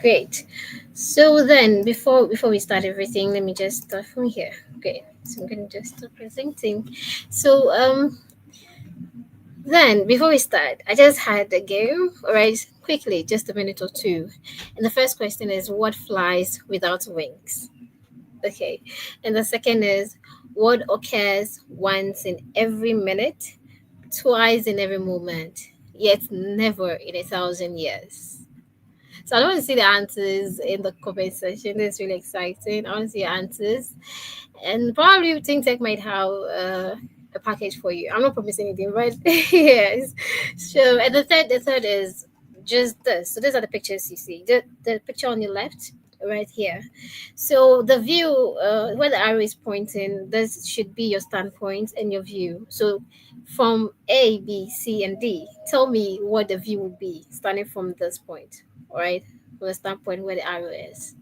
Great. So then, before we start everything, let me just start from here. Great. So I'm gonna just start presenting. So then before we start, I just had a game. All right, quickly, just a minute or two. And the first question is, what flies without wings? Okay. And the second is, what occurs once in every minute, twice in every moment, yet never in 1,000 years? So I don't want to see the answers in the comment section. It's really exciting. I want to see your answers. And probably Think Tech might have a package for you. I'm not promising anything, but yes. So and the third is just this. So these are the pictures you see. The picture on your left, right here. So the view, where the arrow is pointing, this should be your standpoint and your view. So from A, B, C, and D, tell me what the view would be starting from this point. All right, from the standpoint where the arrow is.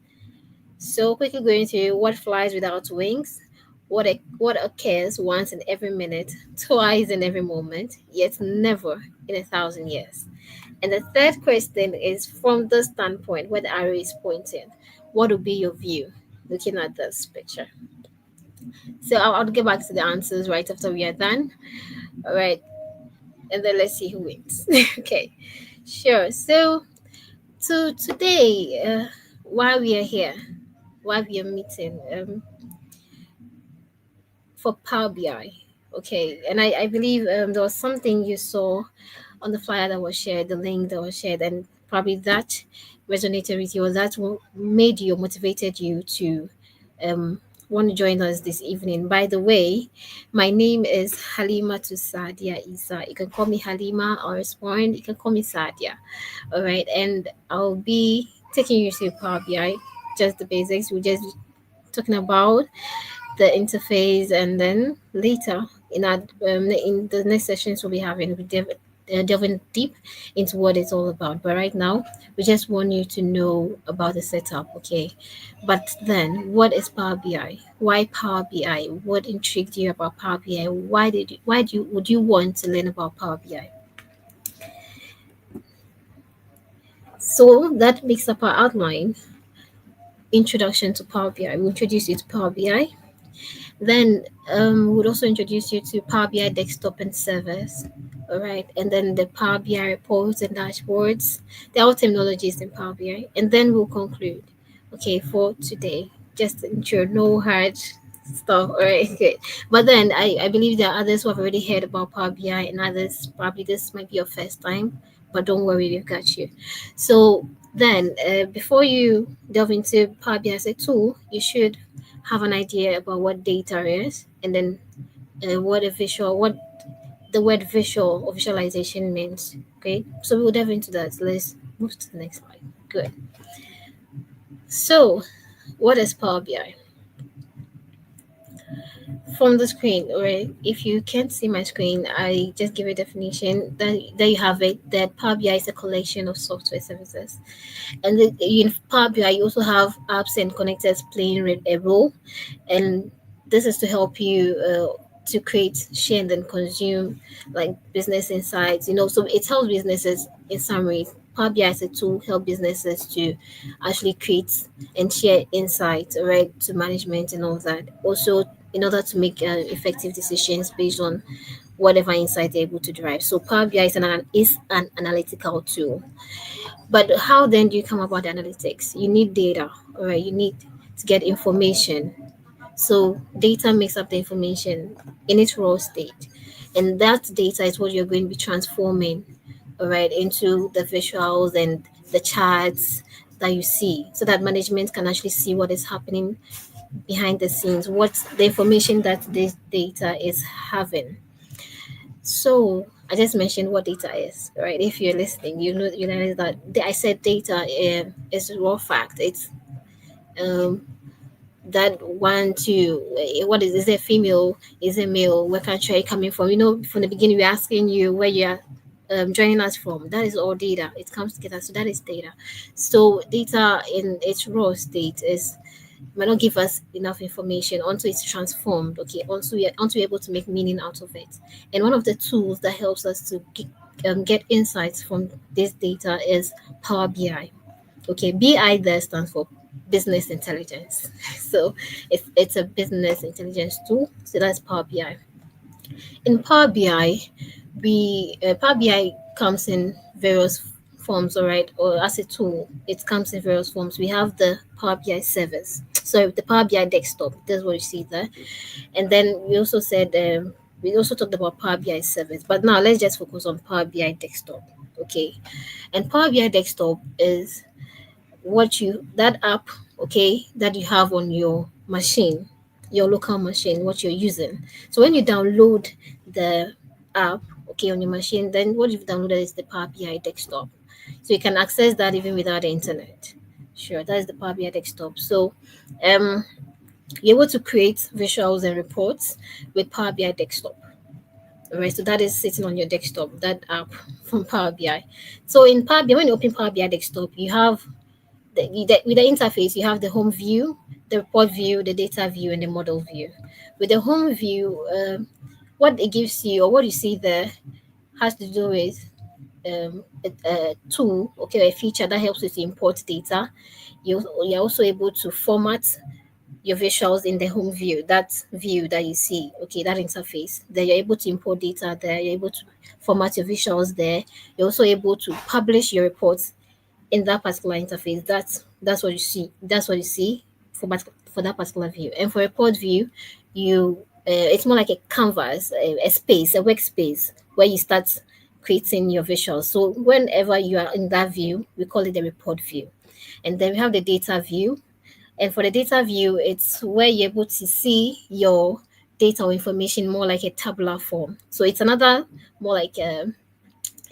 So quickly going to what flies without wings, what occurs once in every minute, twice in every moment, yet never in 1,000 years. And the third question is from the standpoint where the arrow is pointing, what will be your view looking at this picture? So I'll get back to the answers right after we are done. All right, and then let's see who wins. Okay, sure. So today, while we are here, while we are meeting, for Power BI. Okay, and I believe there was something you saw on the flyer that was shared, the link that was shared, and probably that resonated with you, or that made you, motivated you to um, want to join us this evening. By the way, my name is Halima to Sadia Isa. You can call me Halima or respond. You can call me Sadia. All right, and I'll be taking you through Power BI, just the basics. We're just talking about the interface, and then later in the next sessions we'll be having delving deep into what it's all about. But right now, we just want you to know about the setup, okay? But then, what is Power BI? Why Power BI? What intrigued you about Power BI? Why do you would you want to learn about Power BI? So that makes up our outline. Introduction to Power BI. We introduce you to Power BI. Then we'll also introduce you to Power BI desktop and servers. All right. And then the Power BI reports and dashboards. They're all terminologies in Power BI. And then we'll conclude. Okay, for today. Just ensure no hard stuff. All right, good. But then I believe there are others who have already heard about Power BI, and others probably this might be your first time. But don't worry, we've got you. So then, before you delve into Power BI as a tool, you should have an idea about what data is, and then what the word visual or visualization means. Okay, so we'll delve into that. Let's move to the next slide. Good. So, what is Power BI? From the screen, right? If you can't see my screen, I just give a definition. That there you have it. That Power BI is a collection of software services, and in Power BI you also have apps and connectors playing a role, and this is to help you to create, share, and then consume like business insights. So it helps businesses in summary. Power BI as a tool help businesses to actually create and share insights, right, to management and all that. Also, in order to make effective decisions based on whatever insight they're able to derive. So Power BI is an analytical tool. But how then do you come about the analytics? You need data, all right? You need to get information. So data makes up the information in its raw state. And that data is what you're going to be transforming, all right, into the visuals and the charts that you see so that management can actually see what is happening behind the scenes, what's the information that this data is having. So I just mentioned what data is, right? If you're listening, you know that I said data is raw fact. It's um, that one two what is it female, is it male, where country are you coming from, from the beginning we're asking you where you're joining us from. That is all data, it comes together, so that is data. So data in its raw state is might not give us enough information until it's transformed, okay, until we're able to make meaning out of it. And one of the tools that helps us to get insights from this data is Power BI. Okay, BI there stands for business intelligence. So it's a business intelligence tool. So that's Power BI. In Power BI, Power BI comes in various forms, all right, or as a tool, it comes in various forms. We have the Power BI service, so the Power BI desktop. That's what you see there, and then we also talked about Power BI service, but now let's just focus on Power BI desktop. Okay, and Power BI desktop is what you that app, okay, that you have on your machine, your local machine, what you're using. So when you download the app, okay, on your machine, then what you've downloaded is the Power BI desktop. So you can access that even without the internet. Sure, that is the Power BI desktop. So um you're able to create visuals and reports with Power BI desktop. All right, so that is sitting on your desktop, that app from Power BI. So in Power BI, when you open Power BI desktop, you have with the interface, you have the home view, the report view, the data view, and the model view. With the home view, what it gives you or what you see there has to do with a tool, okay, a feature that helps you to import data. You're also able to format your visuals in the home view, that view that you see, okay, that interface. Then you're able to import data there, you're able to format your visuals there. You're also able to publish your reports in that particular interface. That's what you see. That's what you see for that particular view. And for report view, you it's more like a canvas, a space, a workspace where you start creating your visuals. So whenever you are in that view, we call it the report view. And then we have the data view. And for the data view, it's where you're able to see your data or information more like a tabular form. So it's another more like a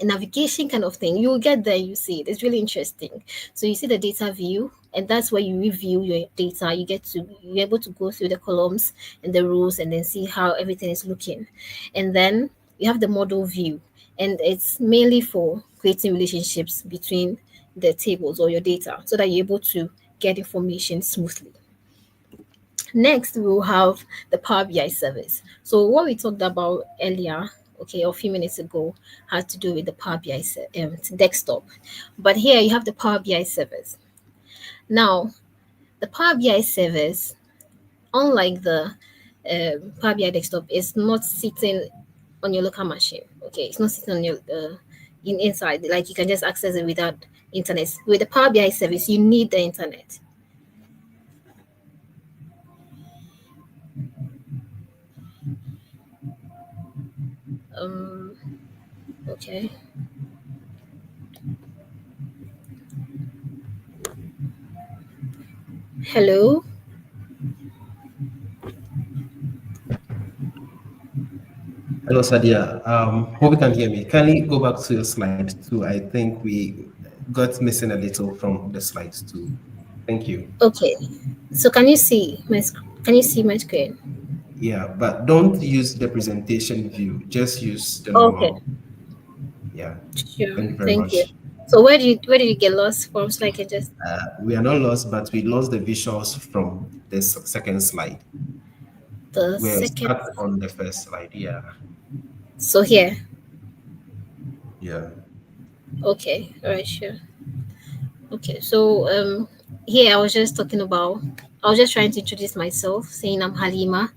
navigation kind of thing. You'll get there, you see it. It's really interesting. So you see the data view, and that's where you review your data. You're able to go through the columns and the rows and then see how everything is looking. And then you have the model view, and it's mainly for creating relationships between the tables or your data so that you're able to get information smoothly. Next, we'll have the Power BI service. So what we talked about earlier, okay, or a few minutes ago, had to do with the Power BI desktop. But here you have the Power BI service. Now, the Power BI service, unlike the Power BI desktop, is not sitting on your local machine. Okay, it's not sitting on your inside. Like you can just access it without internet. With the Power BI service, you need the internet. Um, okay. Hello. Hello, Sadia. Hope you can hear me. Kindly go back to your slide two. I think we got missing a little from the slides too. Thank you. Okay. So can you see my screen? Yeah, but don't use the presentation view. Just use the Okay, normal. Yeah. sure. Thank you very Thank you. much. So where did you get lost from? So I can just We are not lost, but we lost the visuals from the second slide. the We'll second. start on the first slide. Yeah. So here. Yeah. Okay. All right. Sure. Okay. So here I was just talking about. I was just trying to introduce myself, saying I'm Halima,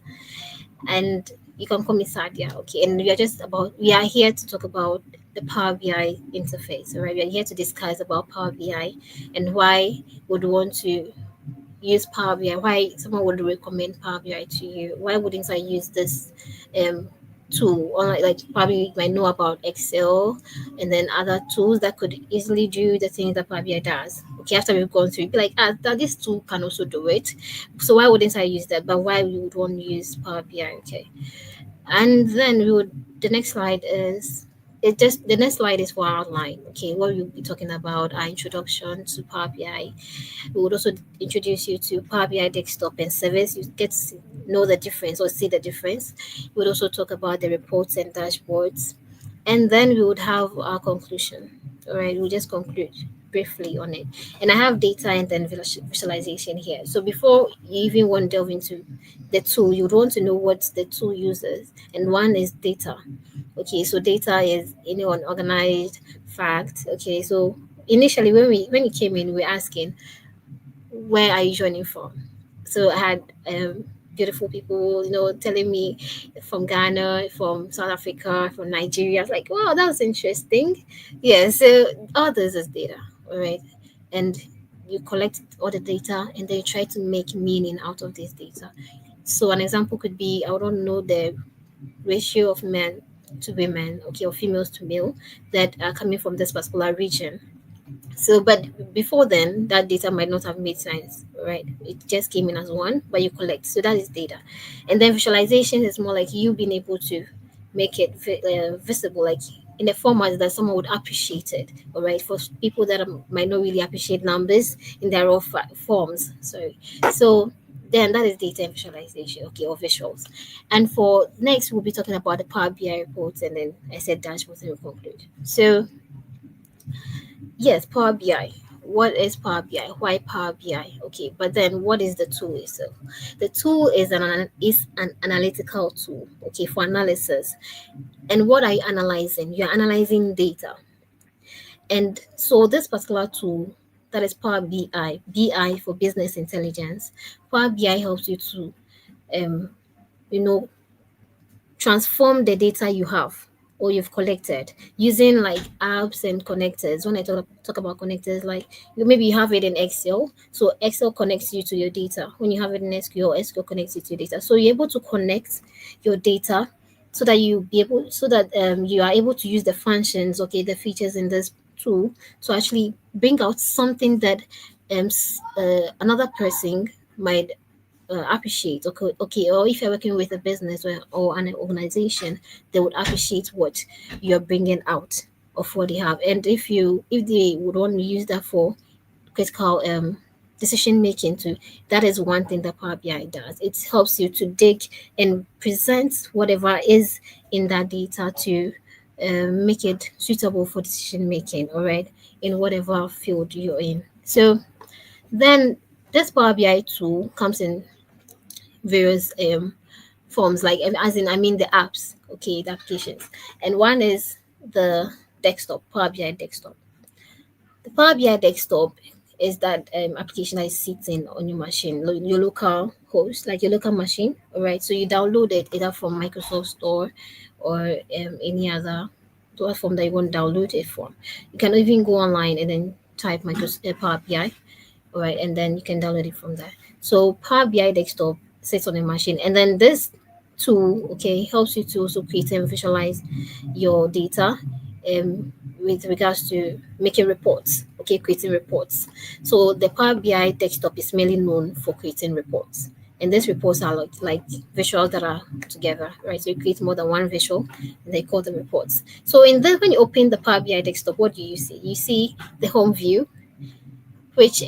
and you can call me Sadia. Okay. And we are here to talk about the Power BI interface. All right. We are here to discuss about Power BI and why would want to use Power BI, why someone would recommend Power BI to you. Why wouldn't I use this um, tool? Unlike, like probably you might know about Excel and then other tools that could easily do the things that Power BI does. Okay, after we've gone through, you'd be like, that this tool can also do it. So why wouldn't I use that? But why we would want to use Power BI? Okay, and then we would. The next slide is the next slide is for our outline. Okay, what we'll be talking about our introduction to Power BI. We would also introduce you to Power BI desktop and service. You get to know the difference or see the difference. We would also talk about the reports and dashboards. And then we would have our conclusion. All right, we'll just conclude briefly on it. And I have data and then visualization here. So before you even want to delve into the tool, you would want to know what the tool uses. And one is data. Okay, so data is an organized fact. Okay, so initially when you came in, we're asking, where are you joining from? So I had beautiful people, telling me from Ghana, from South Africa, from Nigeria. I was like, wow, that was interesting. Yeah, so all this is data, all right? And you collect all the data and then you try to make meaning out of this data. So an example could be, I don't know the ratio of men to women, okay, or females to male that are coming from this particular region. So, but before then, that data might not have made sense, right? It just came in as one, but you collect. So that is data. And then visualization is more like you being able to make it visible, like in a format that someone would appreciate it, all right? For people that might not really appreciate numbers in their raw forms, sorry. So then that is data and visualization, okay, or visuals. And for next, we'll be talking about the Power BI reports, and then I said dashboards, and we'll conclude. So yes, Power BI. What is Power BI? Why Power BI? Okay, but then what is the tool itself? The tool is an analytical tool, okay, for analysis. And what are you analyzing? You're analyzing data. And so this particular tool, that is Power BI, BI for business intelligence. Power BI helps you to um, you know, transform the data you have or you've collected using like apps and connectors. When I talk about connectors, like maybe you have it in Excel, so Excel connects you to your data. When you have it in SQL, SQL connects you to your data. So you're able to connect your data so that you are able to use the functions, okay, the features in this tool to actually bring out something that another person might appreciate. Okay, or if you're working with a business or an organization, they would appreciate what you're bringing out of what they have. And if they would want to use that for critical decision making too, that is one thing that Power BI does. It helps you to dig and present whatever is in that data to make it suitable for decision making, all right, in whatever field you're in. So then this Power BI tool comes in various forms, like as in I mean the apps, okay, the applications. And one is the desktop, Power BI desktop. The Power BI desktop is that application that is sitting on your machine, your local host, like your local machine. All right, so you download it either from Microsoft Store or any other platform that you want to download it from. You can even go online and then type Microsoft Power BI, all right, and then you can download it from there. So Power BI desktop sits on a machine, and then this tool, okay, helps you to also create and visualize your data um, with regards to making reports, okay, creating reports. So the Power BI desktop is mainly known for creating reports. And these reports are like visuals that are together, right? So you create more than one visual and they call them reports. So in that, when you open the Power BI desktop, what do you see? You see the home view, which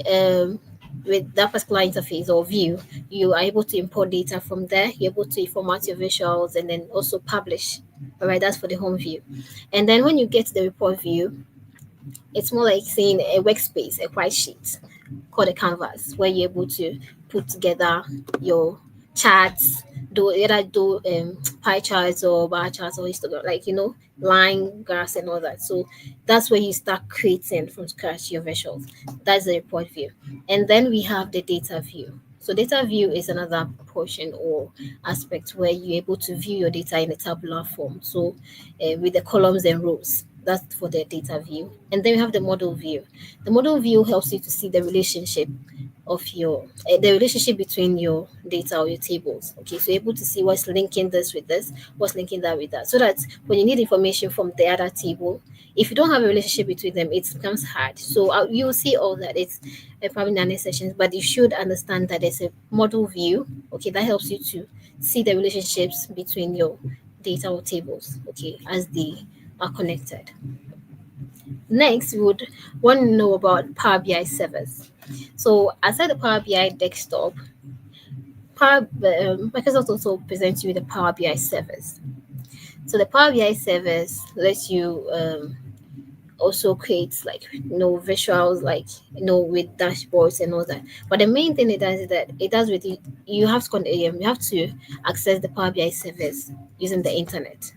with that particular interface or view, you are able to import data from there. You're able to format your visuals and then also publish. All right, that's for the home view. And then when you get to the report view, it's more like seeing a workspace, a white sheet called a canvas, where you're able to put together your charts, do pie charts or bar charts or histogram, like line graphs and all that. So that's where you start creating from scratch your visuals. That's the report view. And then we have the data view. So data view is another portion or aspect where you're able to view your data in a tabular form. So with the columns and rows. That's for the data view. And then we have the model view. The model view helps you to see the relationship of your the relationship between your data or your tables. Okay, so you're able to see what's linking this with this, what's linking that with that. So that when you need information from the other table, if you don't have a relationship between them, it becomes hard. So you'll see all that. It's probably in the next sessions, but you should understand that there's a model view. Okay, that helps you to see the relationships between your data or tables. Okay, as they are connected. Next, we would want to know about Power BI servers. So, aside the Power BI desktop, Microsoft also presents you with the Power BI servers. So, the Power BI servers lets you also create like visuals, like with dashboards and all that. But the main thing it does is that it does with you have to you have to access the Power BI servers using the internet.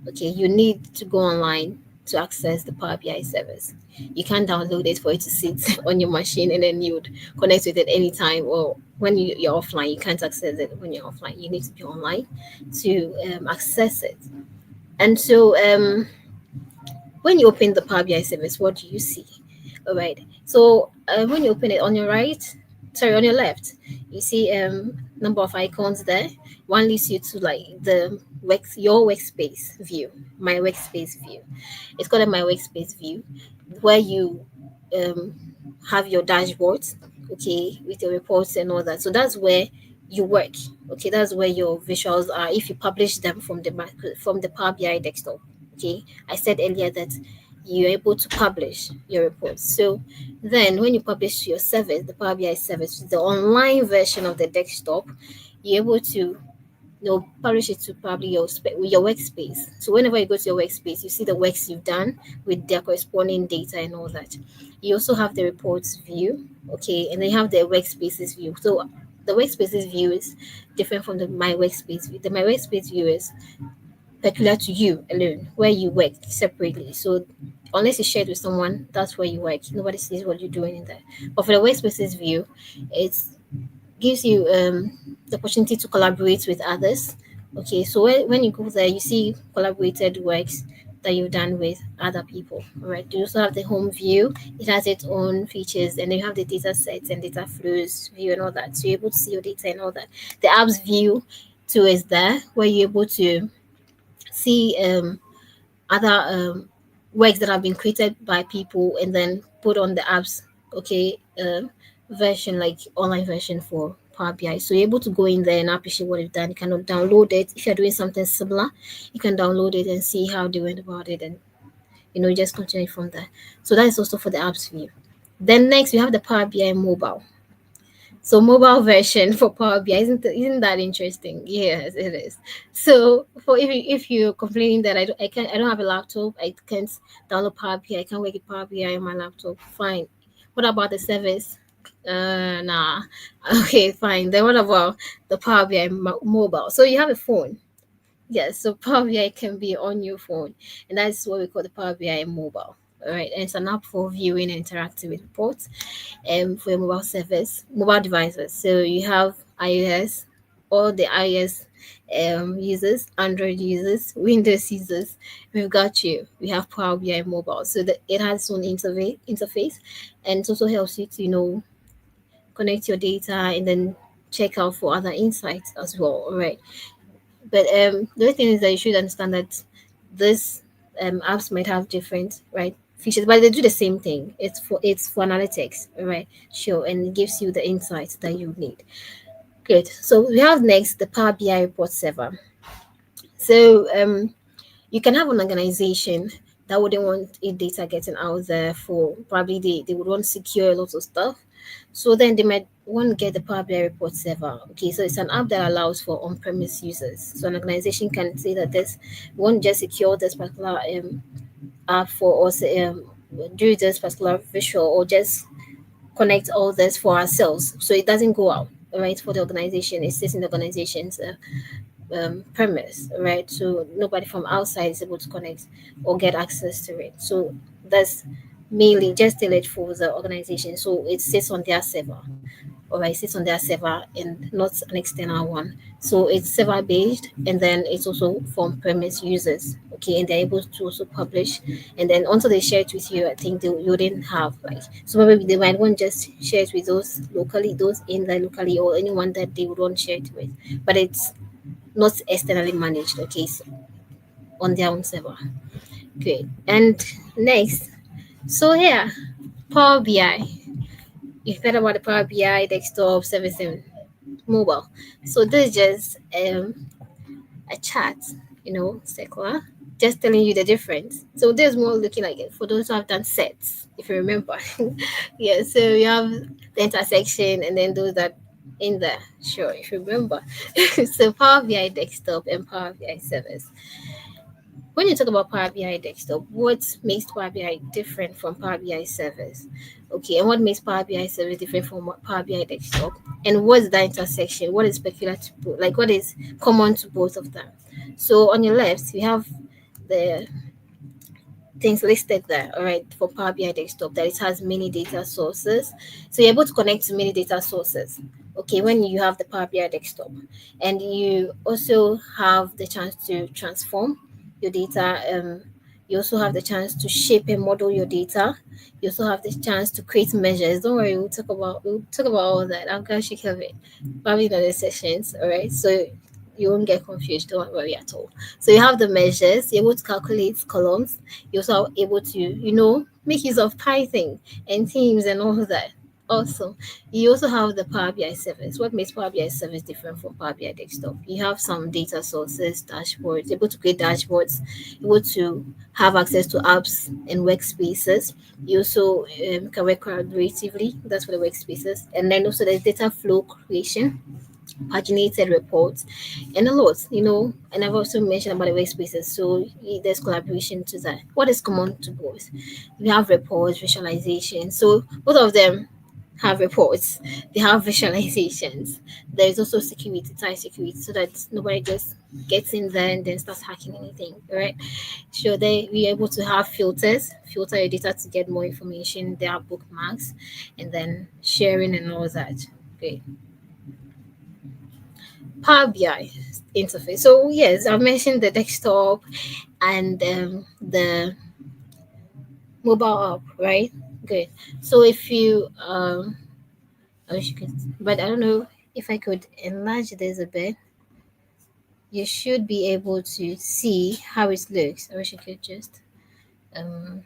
Okay, you need to go online to access the Power BI service. You can't download it for it to sit on your machine and then you'd connect with it anytime, or when you're offline. You can't access it when you're offline. You need to be online to access it. And so when you open the Power BI service, what do you see? All right. So when you open it on your right, sorry, on your left, you see number of icons there. One leads you to like the your workspace view, my workspace view. It's called a my workspace view, where you um, have your dashboards, okay, with your reports and all that. So that's where you work. Okay, that's where your visuals are. If you publish them from from the Power BI desktop, okay. I said earlier that you're able to publish your reports. So then, when you publish your service, the Power BI service, the online version of the desktop, you're able to publish it to probably your workspace. So whenever you go to your workspace, you see the works you've done with their corresponding data and all that. You also have the reports view, okay, and then you have the workspaces view. So the workspaces view is different from the my workspace view. The my workspace view is peculiar to you alone, where you work separately. So unless you share it with someone, that's where you work. Nobody sees what you're doing in there. But for the workspaces view, it's gives you the opportunity to collaborate with others. Okay, so when you go there, you see collaborated works that you've done with other people. All right, you also have the home view. It has its own features, and then you have the data sets and data flows view and all that. So you're able to see your data and all that. The apps view too is there, where you're able to see other works that have been created by people and then put on the apps, okay, version, like online version for Power BI. So you're able to go in there and appreciate what you've done. You can download it. If you're doing something similar, you can download it and see how they went about it, and just continue from there. So that is also for the apps view. Then next we have the Power BI mobile. So mobile version for Power BI, isn't that interesting? Yes, it is. So for if you're complaining that I don't have a laptop, I can't download Power BI, I can't work with Power BI on my laptop. Fine. What about the service? Nah. Okay, fine. Then what about the Power BI mobile? So you have a phone. Yes, so Power BI can be on your phone, and that's what we call the Power BI mobile. All right, and it's an app for viewing and interacting with reports for your mobile service, mobile devices. So you have iOS, all the iOS users, Android users, Windows users. We've got you. We have Power BI mobile, so that it has its own interface, and it also helps you to connect your data and then check out for other insights as well. All right. But the other thing is that you should understand that this apps might have different features, but they do the same thing. It's for analytics, right? Sure, and it gives you the insights that you need. Good. So we have next the Power BI report server. So you can have an organization that wouldn't want its data getting out there, for probably they would want to secure lots of stuff. So then they might want to get the Power BI report server. Okay, so it's an app that allows for on-premise users. So an organization can say that this won't just secure this particular app for us, do this particular visual, or just connect all this for ourselves. So it doesn't go out, right, for the organization. It stays in the organization's premise, right? So nobody from outside is able to connect or get access to it. So that's mainly just tailored for the organization. So it sits on their server, or it sits on their server and not an external one. So it's server based, and then it's also for premise users. Okay, and they're able to also publish, and then once they share it with you, I think you didn't have like, so maybe they might want just share it with those locally, those in there locally, or anyone that they would want to share it with, but it's not externally managed. Okay, so on their own server. Great. And next, so here, Power BI. You've heard about the Power BI desktop service and mobile. So this is just a chart, circular, just telling you the difference. So there's more looking like it for those who have done sets, if you remember. Yeah, so you have the intersection and then those that in there, sure, if you remember. So Power BI desktop and Power BI service. When you talk about Power BI desktop, what makes Power BI different from Power BI service? Okay, and what makes Power BI service different from Power BI desktop? And what's that intersection? What is peculiar to both? Like, what is common to both of them? So on your left, we have the things listed there, all right, for Power BI Desktop, that it has many data sources. So you're able to connect to many data sources, okay, when you have the Power BI Desktop. And you also have the chance to transform your data. You also have the chance to shape and model your data. You also have the chance to create measures. Don't worry, we'll talk about all that. I'm gonna shake of it probably in other sessions, all right? So you won't get confused, don't worry at all. So you have the measures, you're able to calculate columns, you're also able to, make use of Python and Teams and all of that. Also, you also have the Power BI service. What makes Power BI service different from Power BI Desktop? You have some data sources, dashboards, able to create dashboards, able to have access to apps and workspaces. You also can work collaboratively. That's for the workspaces. And then also there's data flow creation, paginated reports, and a lot, and I've also mentioned about the workspaces. So there's collaboration to that. What is common to both? We have reports, visualization. So both of them have reports, they have visualizations. There's also security, tight security, so that nobody just gets in there and then starts hacking anything, right? So they we are able to have filters, filter your data to get more information. There are bookmarks, and then sharing and all that. Great. Power BI interface. So yes, I mentioned the desktop and the mobile app, right? Good. So if you I wish you could, but I don't know if I could enlarge this a bit. You should be able to see how it looks. I wish I could just um,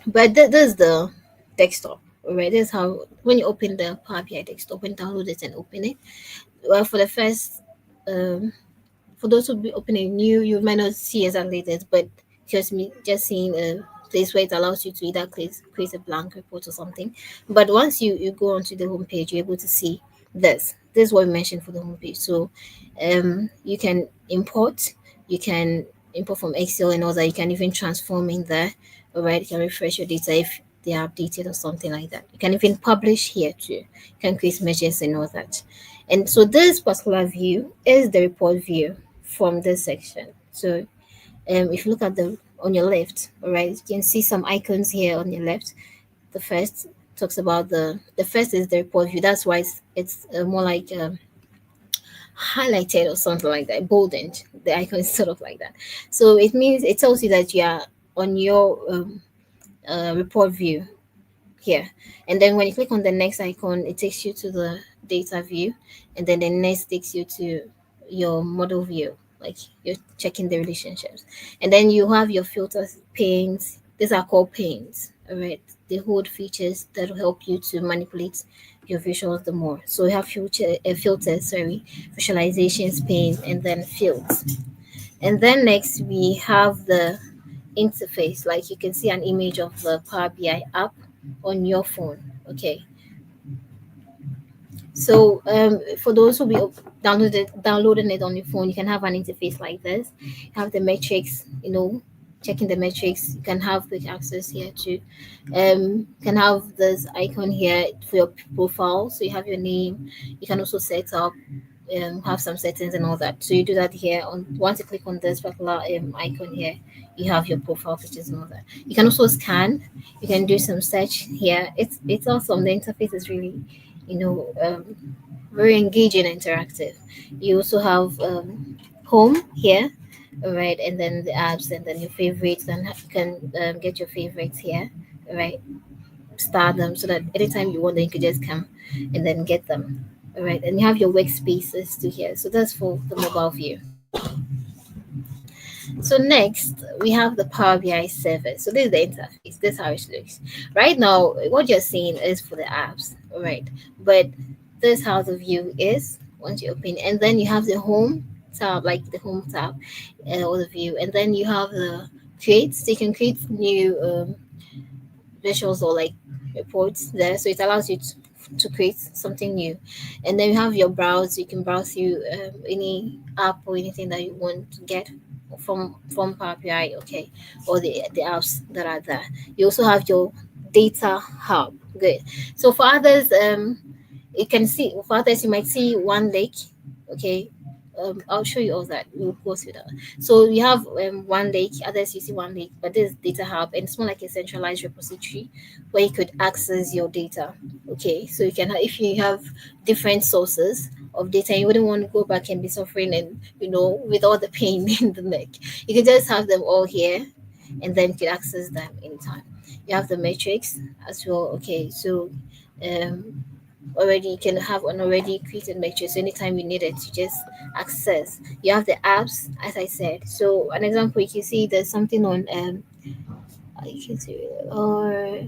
but this is the desktop, right? This is how when you open the Power BI desktop and download it and open it. Well, for the first um for those who be opening new, you might not see exactly this, but just seeing a place where it allows you to either create a blank report or something. But once you go onto the homepage, you're able to see this. This is what we mentioned for the homepage. So you can import, you can import from Excel and all that. You can even transform in there. All right, you can refresh your data if they are updated or something like that. You can even publish here too. You can create measures and all that. And so this particular view is the report view from this section. So if you look at the on your left, all right, you can see some icons here on your left. The first talks about the first is the report view. That's why it's more like highlighted or something like that, boldened. The icon is sort of like that. So it means it tells you that you are on your report view here. And then when you click on the next icon, it takes you to the data view, and then the next takes you to your model view, like you're checking the relationships. And then you have your filters panes. These are called panes, all right? They hold features that will help you to manipulate your visuals the more. So we have filters, sorry, visualizations pane, and then fields. And then next we have the interface. Like you can see an image of the Power BI app on your phone. Okay. So for those who be downloading it on your phone, you can have an interface like this. Have the metrics, checking the metrics. You can have quick access here too. You can have this icon here for your profile. So you have your name. You can also set up have some settings and all that. So you do that here. On once you click on this particular icon here, you have your profile pictures and all that. You can also scan. You can do some search here. It's awesome. The interface is really, you know, um, very engaging and interactive. You also have home here, right, and then the apps, and then your favorites, and you can get your favorites here, right? Start them so that anytime you want them, you could just come and then get them. All right, and you have your workspaces to here. So that's for the mobile view. So next we have the Power BI service. So this is the interface. This is how it looks. Right now, what you're seeing is for the apps. All right, but this is how the view is once you open, and then you have the home tab, like the home tab, or the view, and then you have the create. So you can create new visuals or like reports there, so it allows you to create something new. And then you have your browse. You can browse through any app or anything that you want to get from Power BI, okay, or the apps that are there. You also have your data hub. Good. So for others, you can see for others you might see one lake, okay, I'll show you all that. We'll go through that. So we have one lake, others you see one lake, but this data hub, and it's more like a centralized repository where you could access your data. Okay, so you can if you have different sources of data, you wouldn't want to go back and be suffering and with all the pain in the neck. You can just have them all here, and then you can access them anytime. You have the metrics as well. Okay, so um already you can have an already created matrix anytime you need it to just access. You have the apps, as I said. So an example, you can see there's something on you can see or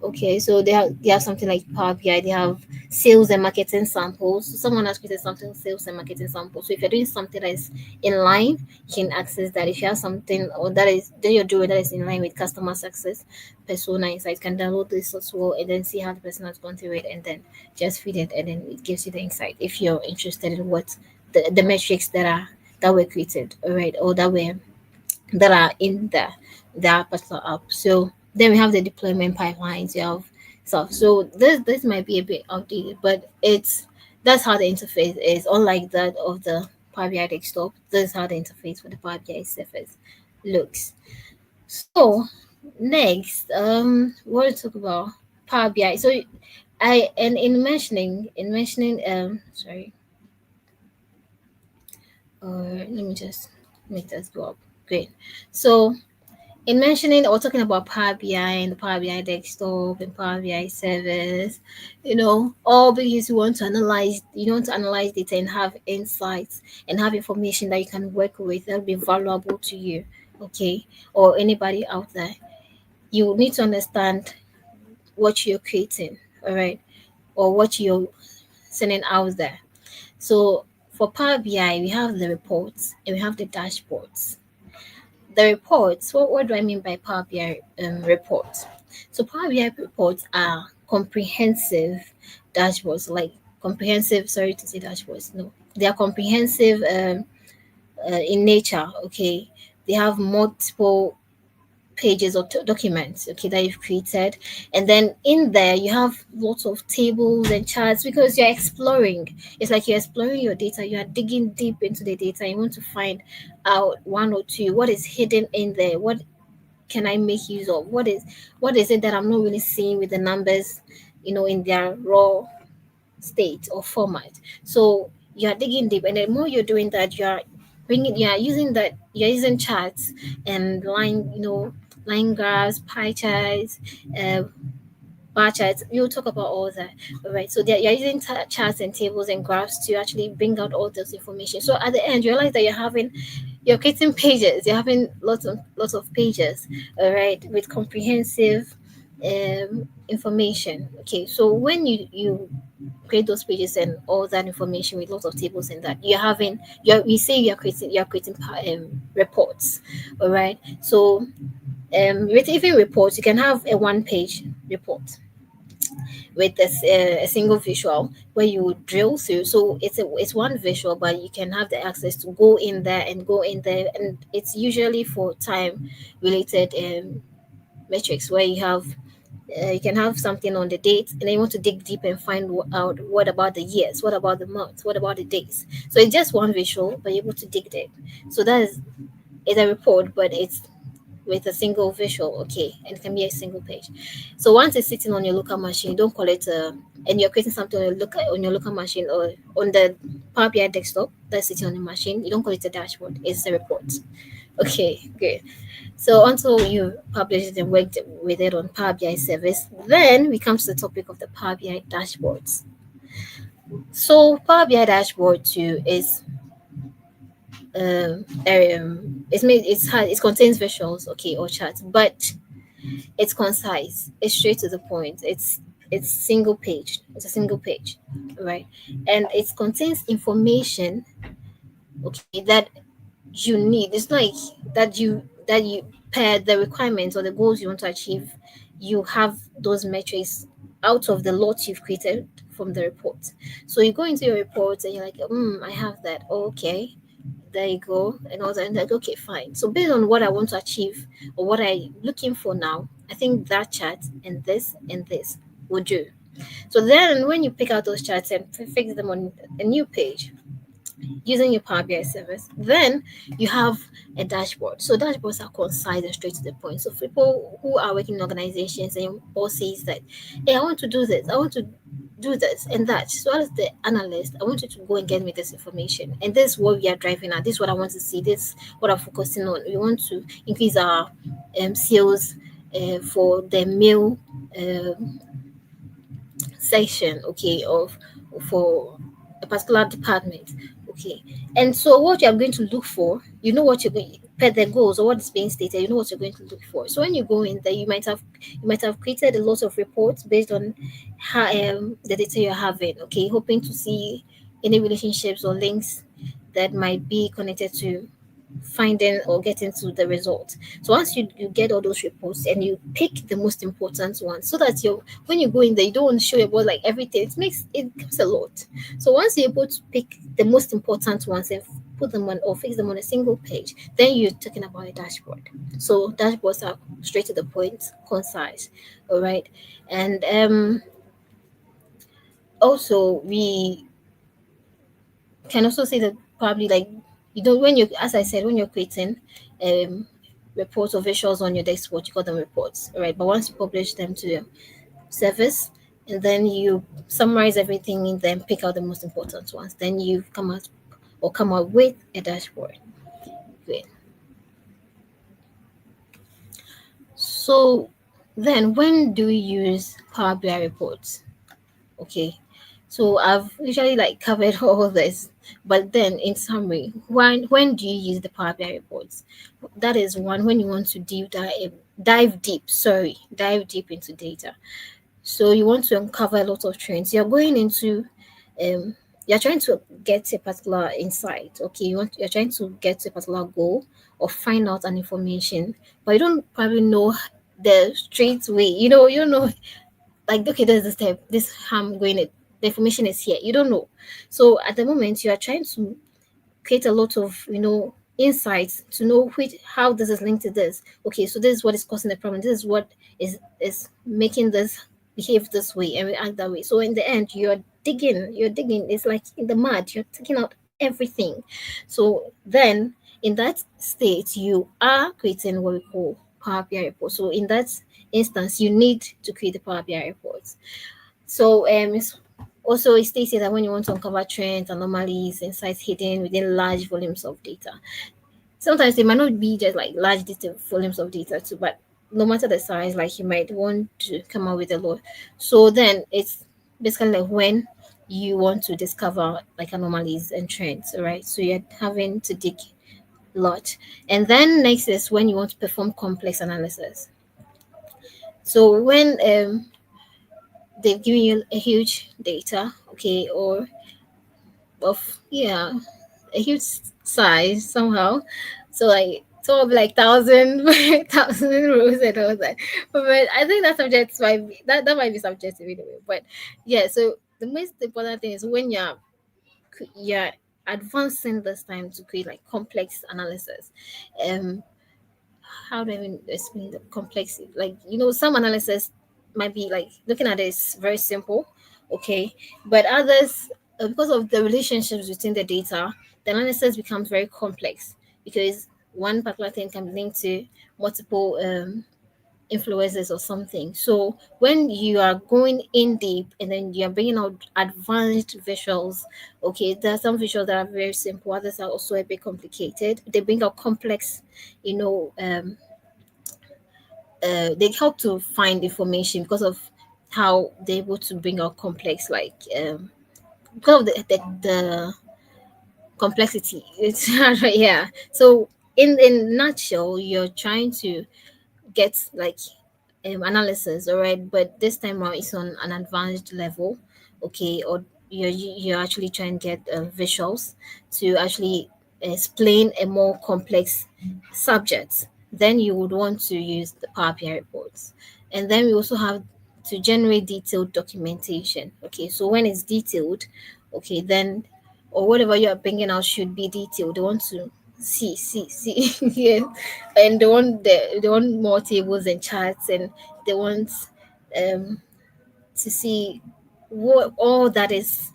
okay, so they have something like Power BI. They have sales and marketing samples. So someone has created something sales and marketing samples. So if you're doing something that is in line, you can access that. If you have something or that you're doing that is in line with customer success persona insights, you can download this as well and then see how the person has gone through it and then just feed it and then it gives you the insight if you're interested in what the metrics that were created, all right, or that are in that particular app. So then we have the deployment pipelines. You have stuff. So this might be a bit outdated, but that's how the interface is. Unlike that of the Power BI desktop, this is how the interface for the Power BI surface looks. So next, we'll talk about Power BI. So I and in mentioning sorry, or let me just make this go up. Great. So in mentioning or talking about Power BI and the Power BI desktop and Power BI service, all because you want to analyze data and have insights and have information that you can work with that'll be valuable to you, okay, or anybody out there. You need to understand what you're creating, all right, or what you're sending out there. So for Power BI, we have the reports and we have the dashboards. The reports, what do I mean by Power BI reports? So Power BI reports are comprehensive dashboards, like comprehensive, sorry to say dashboards, no. They are comprehensive in nature, okay. They have multiple pages or documents, okay, that you've created, and then in there you have lots of tables and charts because you're exploring. It's like you're exploring your data, you are digging deep into the data. You want to find out one or two what is hidden in there, what can I make use of, what is it that I'm not really seeing with the numbers, in their raw state or format. So you're digging deep, and the more you're doing that, you're using charts and line graphs, pie charts, uh, bar charts. We'll talk about all that. All right. So you're using charts and tables and graphs to actually bring out all this information. So at the end, you realize that you're creating pages. You're having lots of pages. All right, with comprehensive information. Okay. So when you create those pages and all that information with lots of tables and that we say you're creating reports, all right. So with even reports, you can have a one page report with a single visual where you would drill through. So it's one visual, but you can have the access to go in there and go in there, and it's usually for time related metrics where you can have something on the date and then you want to dig deep and find out what about the years, what about the months, what about the days. So it's just one visual, but you're able to dig deep. So it's a report, but it's with a single visual, okay, and it can be a single page. So once it's sitting on your local machine, you don't call it and you're creating something on your local machine or on the Power BI desktop that's sitting on the machine, you don't call it a dashboard, it's a report. Okay, good. So until you publish it and worked with it on Power BI service, then we come to the topic of the Power BI dashboards. So Power BI dashboard too is it contains visuals, okay, or charts, but it's concise, it's straight to the point, it's single page, it's a single page, right? And it contains information, okay, that you need. It's like that you per the requirements or the goals you want to achieve, you have those metrics out of the lot you've created from the report. So you go into your report and you're like, I have that. Oh, okay, there you go, and all that. And like, okay, fine. So based on what I want to achieve or what I'm looking for now, I think that chart and this will do. So then when you pick out those charts and fix them on a new page, using your Power BI service. Then you have a dashboard. So dashboards are concise and straight to the point. So people who are working in organizations and your boss says that, hey, I want to do this, I want to do this and that. So as the analyst, I want you to go and get me this information. And this is what we are driving at. This is what I want to see. This is what I'm focusing on. We want to increase our sales for the mail section, okay, of for a particular department, okay. And so what you're going to look for, you know what you're going per the goals or what is being stated, you know what you're going to look for. So when you go in there, you might have created a lot of reports based on how the data you're having, okay, hoping to see any relationships or links that might be connected to finding or getting to the result. So once you get all those reports and you pick the most important ones, so that you when you go in there, you don't want to show about like everything. It becomes a lot. So once you're able to pick the most important ones and put them on or fix them on a single page, then you're talking about a dashboard. So dashboards are straight to the point, concise. All right. And also we can also say that probably like you don't when you as I said when you're creating um reports or visuals on your dashboard, you call them reports, right? But once you publish them to the service and then you summarize everything and then pick out the most important ones, then you come out with a dashboard. Great. So then when do we use Power BI reports? Okay. So I've usually like covered all this, but then in summary, when do you use the Power BI reports? That is one when you want to dive deep into data. So you want to uncover a lot of trends. You're going into um you're trying to get a particular insight. Okay, you're trying to get a particular goal or find out an information, but you don't probably know the straight way. You don't know like okay, there's this step, this how I'm going it. The information is here. You don't know. So at the moment you are trying to create a lot of insights to know which how this is linked to this. Okay, so this is what is causing the problem. This is what is making this behave this way and react that way. So in the end, you're digging. It's like in the mud. You're taking out everything. So then in that state, you are creating what we call Power BI report. So in that instance, you need to create the Power BI reports. So it states here that when you want to uncover trends, anomalies, insights hidden within large volumes of data, sometimes they might not be just like large data volumes of data too, but no matter the size, like you might want to come up with a lot. So then it's basically like when you want to discover like anomalies and trends, all right? So you're having to dig a lot. And then next is when you want to perform complex analysis. So when they've given you a huge data, okay, or of yeah, a huge size somehow. So like so of like thousand thousand rows and all that. But I think that might be subjective anyway. But yeah, so the most important thing is when you're advancing this time to create like complex analysis. Um how do I even explain the complexity? Like, some analysis might be like looking at it is very simple, okay, but others, because of the relationships between the data, the analysis becomes very complex because one particular thing can be linked to multiple influences or something. So when you are going in deep and then you're bringing out advanced visuals, okay, there are some visuals that are very simple, others are also a bit complicated. They bring out complex, you know, they help to find information because of how they're able to bring out complex because of the complexity. It's yeah. So in nutshell, you're trying to get like analysis, all right, but this time around it's on an advanced level, okay, or you're actually trying to get visuals to actually explain a more complex subject. Then you would want to use the Power BI reports. And then we also have to generate detailed documentation. Okay, so when it's detailed, okay, then or whatever you are bringing out should be detailed. They want to see yeah, and they want more tables and charts, and they want um to see what all that is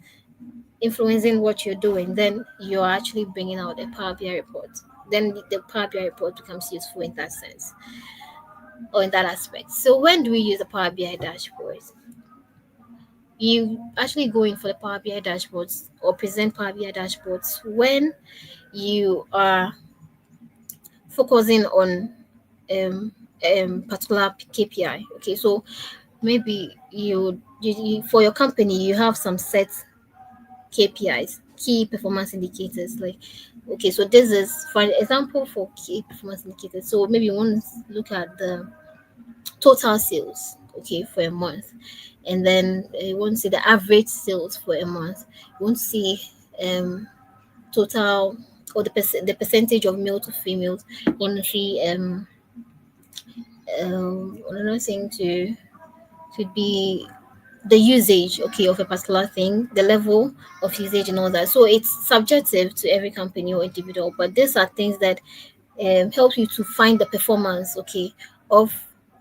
influencing what you're doing, then you're actually bringing out a Power BI report. Then the Power BI report becomes useful in that sense or in that aspect. So when do we use the Power BI dashboards? You actually go in for the Power BI dashboards or present Power BI dashboards when you are focusing on um, particular KPI. Okay, so maybe you for your company you have some set KPIs, key performance indicators. Like, okay, so this is for example for key performance indicators. So maybe you want to look at the total sales, okay, for a month, and then you want to see the average sales for a month. You want to see um total or the percentage of male to females. You want to see another thing to could be the usage, okay, of a particular thing, the level of usage and all that. So it's subjective to every company or individual, but these are things that help you to find the performance, okay, of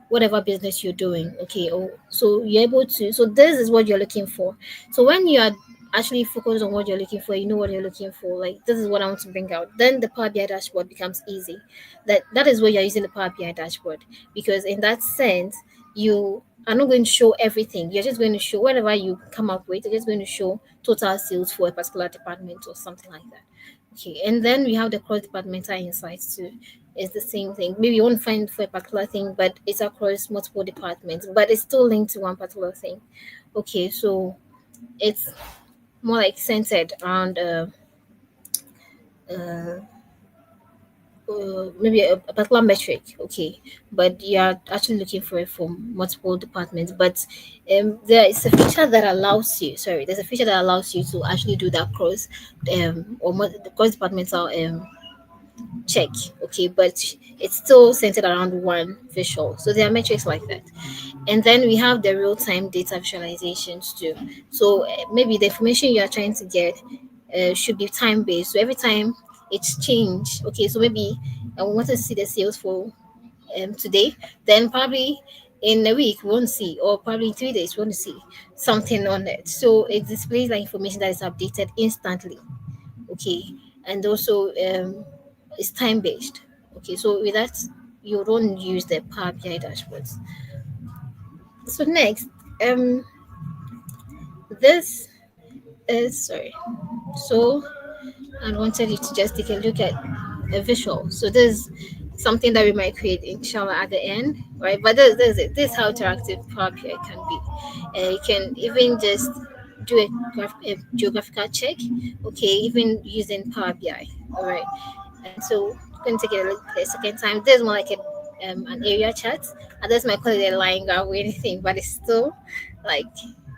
whatever business you're doing, okay. Or so you're able to. So this is what you're looking for. So when you are actually focused on what you're looking for, you know what you're looking for. Like, this is what I want to bring out. Then the Power BI dashboard becomes easy. That is where you're using the Power BI dashboard, because in that sense you are not going to show everything. You're just going to show whatever you come up with. You're just going to show total sales for a particular department or something like that. Okay, and then we have the cross-departmental insights too. It's the same thing. Maybe you won't find for a particular thing, but it's across multiple departments, but it's still linked to one particular thing. Okay, so it's more like centered around uh, maybe a particular metric, okay, but you are actually looking for it from multiple departments. But there is a feature that allows you, sorry, there's a feature that allows you to actually do that cross the cross departmental check, okay, but it's still centered around one visual. So there are metrics like that. And then we have the real-time data visualizations too. So maybe the information you are trying to get should be time-based. So every time it's changed, okay, so maybe I want to see the sales for today, then probably in a week we won't see, or probably in 3 days we want to see something on it. So it displays like information that is updated instantly, okay, and also it's time based. Okay, so with that you don't use the Power BI dashboards. So next, um, this is sorry. So I wanted you to just take a look at a visual. So this is something that we might create inshallah at the end, right? But this is it. This is how interactive Power BI can be. You can even just do a geographical check, okay, even using Power BI. All right. And so I'm going to take it a second time. This is more like an area chart. Others might call it a line graph or anything, but it's still like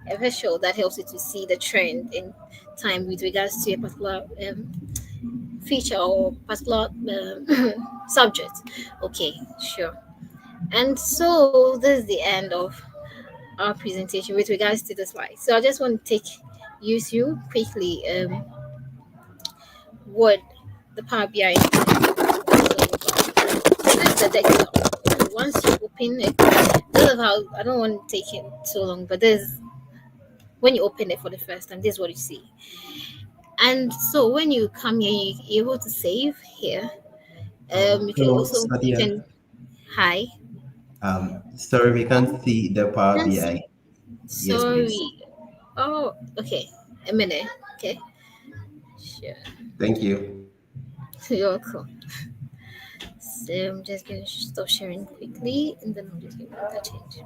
a visual that helps you to see the trend in time with regards to a particular feature or particular subject. Okay, sure. And so this is the end of our presentation with regards to the slides. So I just want to take you through quickly what the Power BI is all about. This is the desktop. So once you open it, this is how, I don't want to take it so long, but this is when you open it for the first time, this is what you see. And so when you come here, you're able to save here. You can Hello, also you Sadia. can hi. Sorry, we can't see the Power Can't see. BI. Yes, please. Sorry. Oh, okay. A minute. Okay. Sure. Thank you. You're welcome. So I'm just gonna stop sharing quickly, and then I'm just gonna make that change.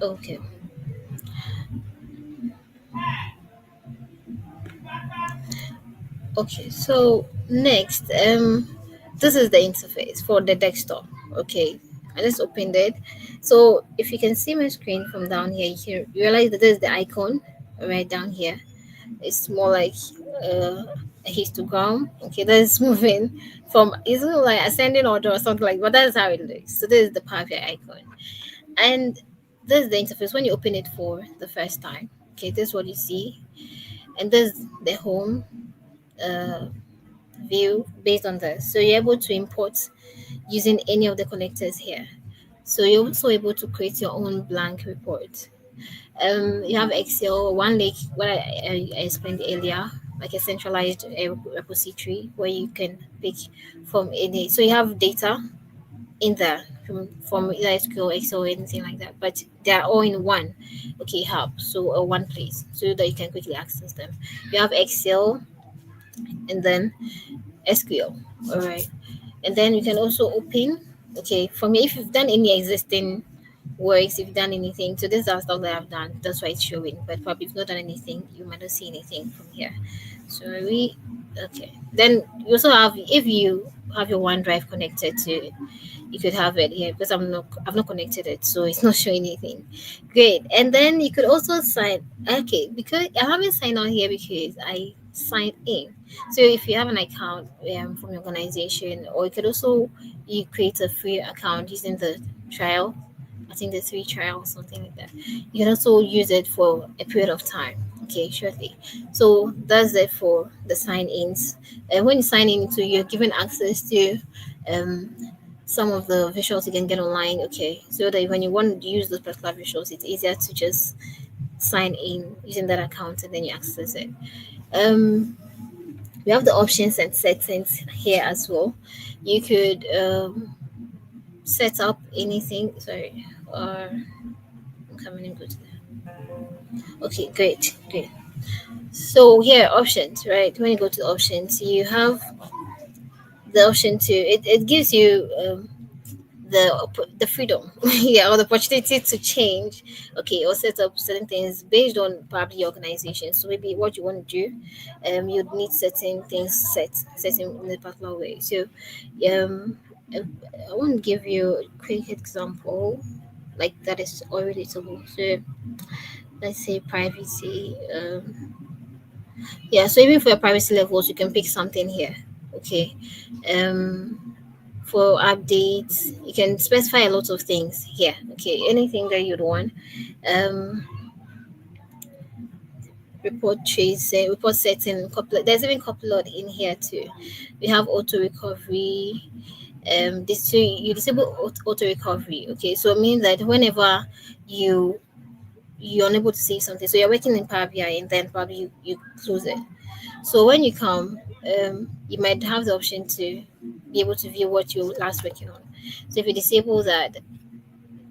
Okay. Okay. So next, this is the interface for the desktop. Okay. I just opened it. So if you can see my screen from down here, you can realize that this is the icon right down here. It's more like a histogram. Okay, that is moving from, isn't it like ascending order or something like, but that's how it looks. So this is the Power BI icon, and this is the interface when you open it for the first time. Okay, this is what you see, and this is the home. Uh, view based on this. So you're able to import using any of the connectors here. So you're also able to create your own blank report. You have Excel, one lake, what I explained earlier, like a centralized repository where you can pick from any. So you have data in there from either SQL, Excel, or anything like that, but they are all in one, okay, hub, so one place, so that you can quickly access them. You have Excel and then SQL, all right, and then you can also open. Okay, for me, if you've done any existing works, if you've done anything, so this is stuff that I've done. That's why it's showing. But probably if you've not done anything, you might not see anything from here. So we okay. Then you also have if you have your OneDrive connected to, you could have it here because I've not connected it, so it's not showing anything. Great. And then you could also sign. Okay, because I haven't signed on here because I signed in. So if you have an account from your organization, or you could also you create a free account using the trial. I think the free trial, something like that. You can also use it for a period of time. Okay, shortly. So that's it for the sign ins. And when you sign in, so you're given access to um, some of the visuals you can get online. Okay, so that when you want to use those particular visuals, it's easier to just sign in using that account and then you access it. Um, we have the options and settings here as well. You could set up anything. Sorry, or I'm coming in good. Okay, great, great. So here, options, right? When you go to options, you have the option to it gives you the freedom yeah, or the opportunity to change, okay, or set up certain things based on probably your organization. So maybe what you want to do, you'd need certain things set in a particular way. So um i I want to give you a quick example like that is already relatable. So let's say privacy. Yeah, so even for your privacy levels you can pick something here, okay. For updates you can specify a lot of things here, okay, anything that you'd want. um Report tracing, report setting, couple, there's even couple in here too. We have auto recovery. This, so you disable auto recovery, okay, so it means that whenever you you're unable to see something, so you're working in Power BI and then probably you close it. So when you come, you might have the option to be able to view what you were last working on. So if you disable that,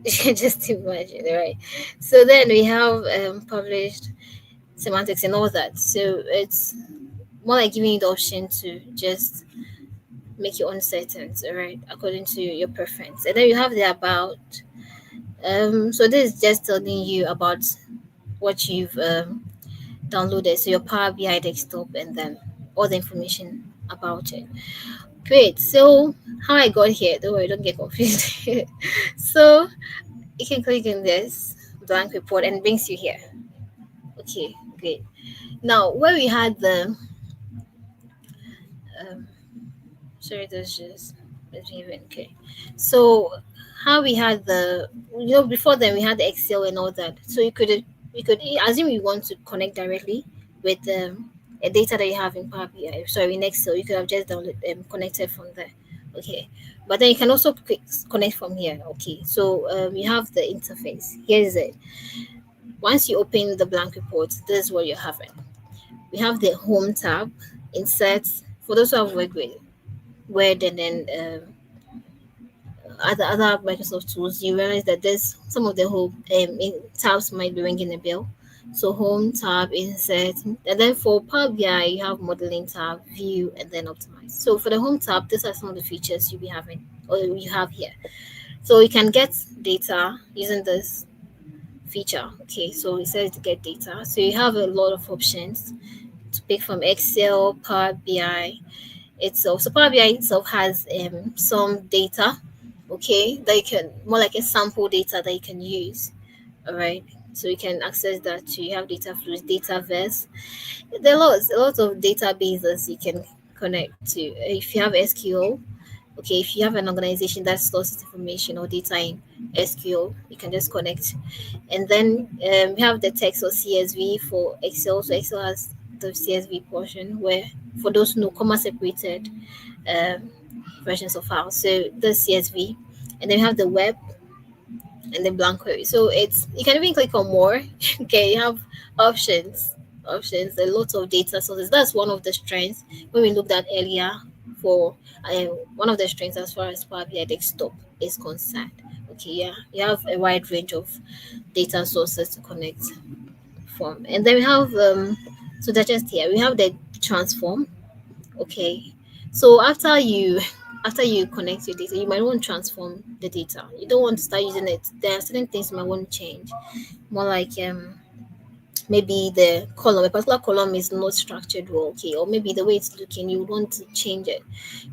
you can just imagine, right? So then we have published semantics and all that. So it's more like giving you the option to just make your own settings, all right, according to your preference. And then you have the about. So this is just telling you about what you've downloaded, so your Power BI desktop, and then all the information about it. Great. So how I got here, don't worry, don't get confused. So you can click on this blank report and it brings you here. Okay, great. Now where we had the um, sorry, there's just let me even okay. So how we had the before then we had the Excel and all that. So you could assume you want to connect directly with a data that you have in Power BI. Sorry, in Excel you could have just connected from there. Okay, but then you can also connect from here. Okay, so you have the interface. Here's it. Once you open the blank report, this is what you're having. We have the home tab, insert for those who have worked with Word and then other Microsoft tools, you realize that there's some of the whole tabs might be ringing a bell. So home tab, insert, and then for Power BI you have modeling tab, view, and then optimize. So for the home tab, these are some of the features you'll be having or you have here. So you can get data using this feature. Okay, so it says to get data. So you have a lot of options to pick from Excel, Power BI itself. So Power BI itself has some data, okay, that you can more like a sample data that you can use. All right. So you can access that too. You have data flows, data verse. There are lots of databases you can connect to. If you have SQL, okay, if you have an organization that stores information or data in SQL, you can just connect. And then we have the text or CSV for Excel. So Excel has the CSV portion where for those who know, comma separated um, versions of files. So the CSV, and then we have the web and then blank query. So it's, you can even click on more. Okay, you have options, a lot of data sources. That's one of the strengths when we looked at earlier for one of the strengths as far as Power BI desktop is concerned. Okay, yeah, you have a wide range of data sources to connect from, and then we have so that's just here. We have the transform. Okay. So after you connect your data, you might want to transform the data. You don't want to start using it. There are certain things you might want to change. More like maybe the column, a particular column is not structured well, okay, or maybe the way it's looking, you want to change it.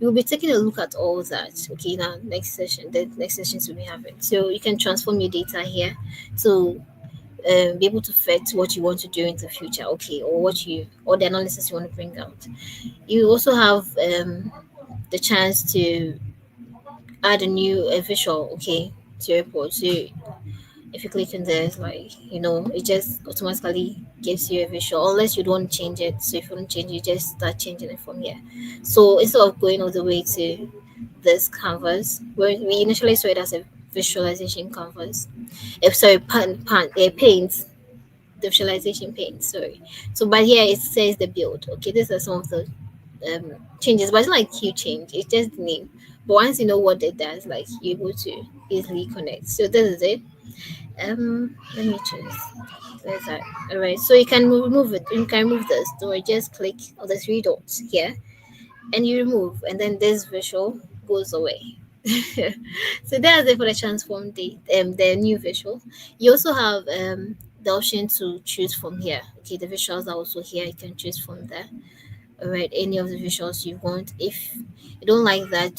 You'll be taking a look at all that, okay, in our next session, the next sessions we'll be having. So you can transform your data here to be able to fit what you want to do in the future, okay, or what you or the analysis you want to bring out. You also have the chance to add a new visual, okay, to your report. So if you click on this, like, it just automatically gives you a visual unless you don't change it. So if you don't change it, you just start changing it from here. So instead of going all the way to this canvas, where we initially saw it as a visualization canvas, sorry, paint, the visualization paint, sorry. So but here it says the build. Okay, these are some of the changes, but it's not like huge change, it's just the name. But once you know what it does, like, you're able to easily connect. So this is it. Let me choose. There's that. All right, so you can remove it. You can remove this, or just click on the three dots here and you remove, and then this visual goes away. So that's it for the transform date, the new visual. You also have the option to choose from here. Okay, the visuals are also here, you can choose from there. All right, any of the visuals you want. If you don't like that,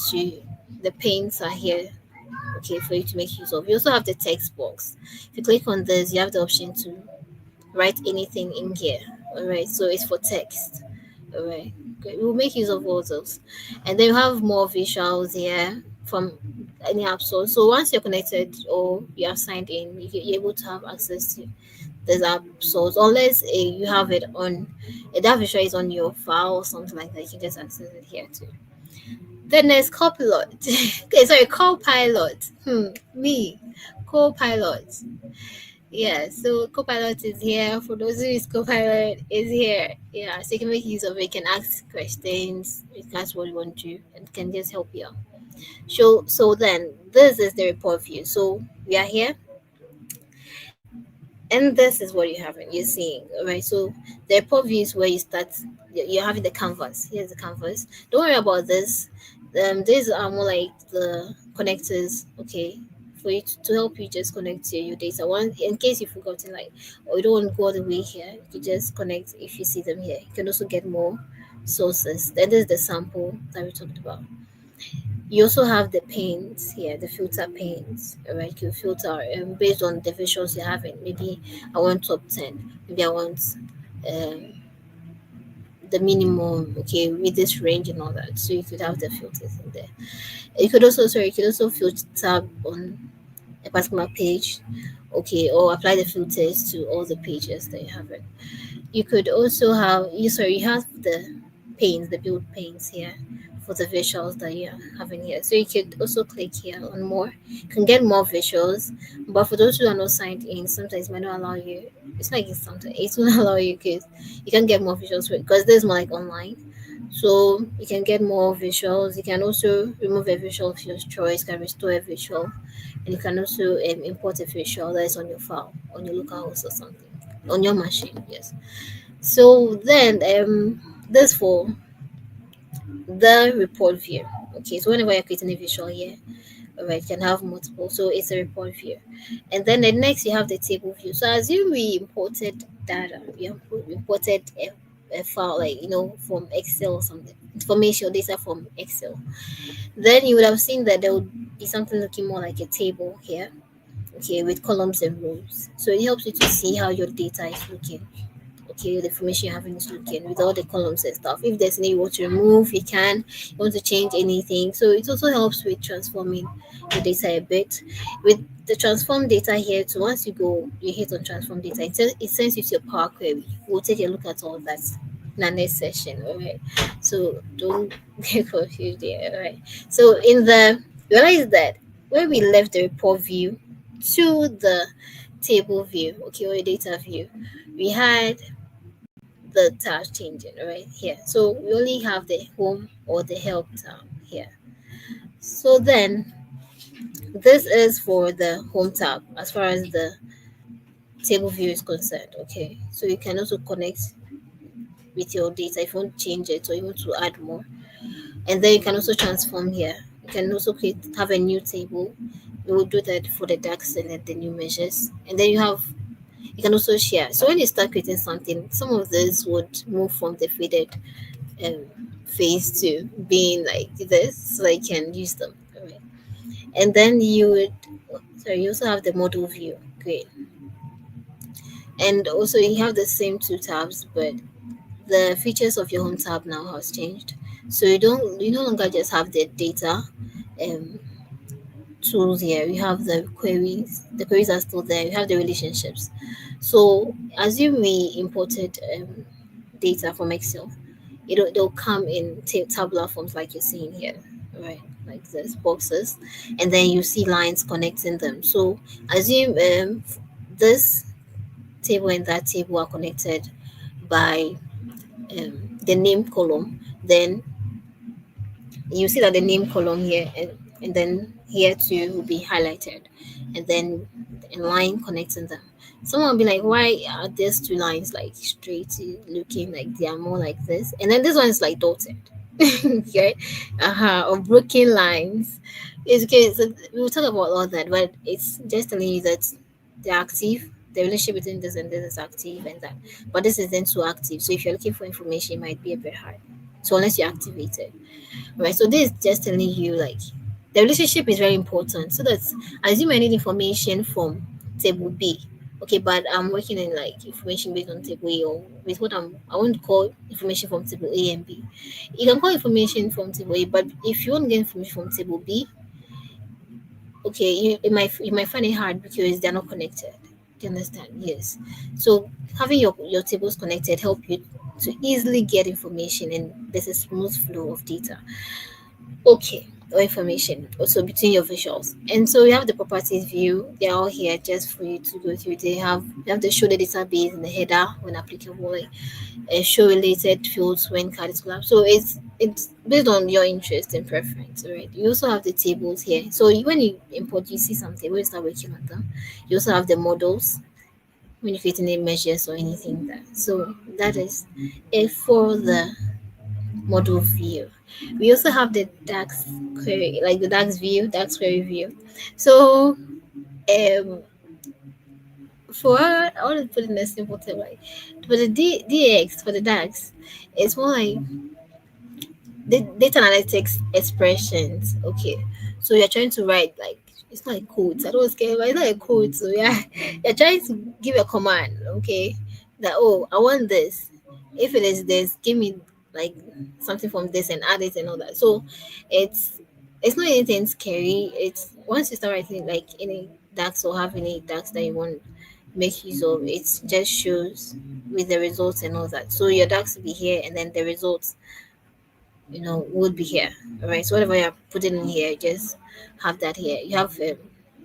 the paints are here, okay, for you to make use of. You also have the text box. If you click on this, you have the option to write anything in here. All right, so it's for text. All right, great. We'll make use of all those, and then you have more visuals here from any app store. So once you're connected or you are signed in, you're able to have access to this app source, unless you have it on that visual is on your file or something like that. You can just access it here too. Then there's Copilot. Okay, sorry, Copilot. Me, Copilot. Yeah, so Copilot is here. For those who use Copilot, is here. Yeah, so you can make use of it. You can ask questions. You can ask what you want to, and can just help you out. So then this is the report view. So we are here, and this is what you have. You're seeing, right? So the report view is where you start. You're having the canvas. Here's the canvas. Don't worry about this. These are more like the connectors. Okay, for you to help you just connect to your data. One, in case you've forgotten, like, or you don't want to go all the way here, you just connect if you see them here. You can also get more sources. Then there's the sample that we talked about. You also have the paints here, the filter paints. Right, you filter based on the visuals you're having. Maybe I want top 10. Maybe I want um, the minimum. Okay, with this range and all that. So you could have the filters in there. You could also filter on a particular page. Okay, or apply the filters to all the pages that you have it. You could also have you have the panes, the build panes here for the visuals that you're having here. So you could also click here on more. You can get more visuals, but for those who are not signed in, sometimes it might not allow you. It's like it's something. It won't allow you because you can get more visuals because there's more like online. So you can get more visuals. You can also remove a visual of your choice. You can restore a visual, and you can also import a visual that is on your file, on your local host or something, on your machine. Yes. So then this for the report view. Okay, so whenever you're creating a visual here, all right, you can have multiple. So it's a report view. And then the next you have the table view. So assume we imported data, imported a file, like, from Excel or something, information data from Excel. Then you would have seen that there would be something looking more like a table here, okay, with columns and rows. So it helps you to see how your data is looking, okay, the information you have in looking with all the columns and stuff. If there's any you want to remove, you can. You want to change anything. So it also helps with transforming your data a bit. With the transform data here, so once you hit on transform data, it sends you to a Power Query. We'll take a look at all of that in our next session. All right. So don't get confused there. All right. So in the realize that where we left the report view to the table view, okay, or data view, we had the tab changing right here. So we only have the home or the help tab here. So then this is for the home tab as far as the table view is concerned. Okay. So you can also connect with your data if you want to change it or you want to add more. And then you can also transform here. You can also create have a new table. You will do that for the DAX and then the new measures. And then you can also share. So when you start creating something, some of this would move from the faded um, phase to being like this, so you can use them. Alright. And then you would sorry, you also have the model view. Great. And also you have the same two tabs, but the features of your home tab now has changed. So you no longer just have the data um, tools here. You have the queries. The queries are still there. You have the relationships. So assume we imported data from Excel. They'll come in tabular forms like you're seeing here, right? Like this boxes, and then you see lines connecting them. So assume this table and that table are connected by the name column. Then you see that the name column here and then here too will be highlighted, and then a line connecting them. Someone will be like, why are these two lines like straight looking like they are more like this, and then this one is like dotted? Okay. Or broken lines. It's okay. So we'll talk about all that, but it's just telling you that they're active. The relationship between this and this is active and that, but this isn't so active. So if you're looking for information, it might be a bit hard. So unless you activate it, right? So this is just telling you like the relationship is very important. So that's assume I need information from table B. Okay, but I'm working in like information based on table A, or with what I want to call information from table A and B. You can call information from table A, but if you want to get information from table B, okay, you might find it hard because they're not connected. Do you understand? Yes. So having your tables connected help you to easily get information, and there's a smooth flow of data. Okay, or information also between your visuals. And so you have the properties view, they're all here just for you to go through. You have the show the database in the header when applicable, like show related fields when card is collapsed. So it's based on your interest and preference, right? You also have the tables here. So when you import, you see something when you start working on them. You also have the models when you're creating any measures or anything like that. So that is it for the model view. We also have the DAX query, like the DAX view, DAX query view. So for I want to put it in a simple term, like for the DX for the DAX, it's more like the data analytics expressions. Okay, so you're trying to write like it's not like codes. I don't scare, but it's not a code. So yeah, you're trying to give a command. Okay, that oh I want this. If it is this, give me like something from this and add it and all that. So it's it's not anything scary. It's once you start writing like any DAX or have any DAX that you want make use of, it just shows with the results and all that. So your DAX will be here and then the results would be here. All right. So whatever you're putting in here, just have that here.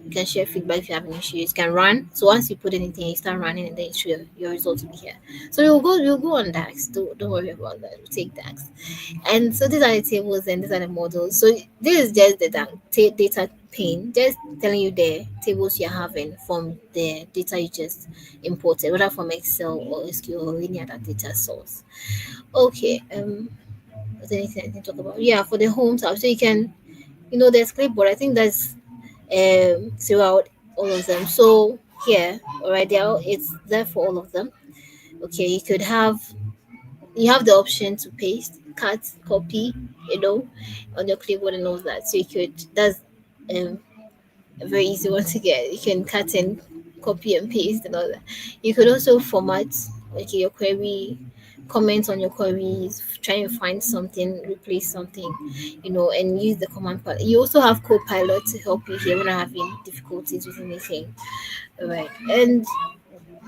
You can share feedback if you have any issues. You can run. So once you put anything, you start running, and then your results will be here. So we'll go on DAX. Don't worry about that. We'll take DAX. And so these are the tables and these are the models. So this is just the data pane, just telling you the tables you're having from the data you just imported, whether from Excel or SQL or any other data source. Okay. Was there anything I didn't talk about? Yeah, for the home tab. So you can, there's clipboard. I think that's throughout all of them. So here, all right, it's there for all of them. Okay, you have the option to paste, cut, copy, on your clipboard and all that. So you could that's um a very easy one to get. You can cut and copy and paste and all that. You could also format like your query, comment on your queries, try and find something, replace something, and use the command part. You also have Copilot to help you here when you're having difficulties with anything. All right. And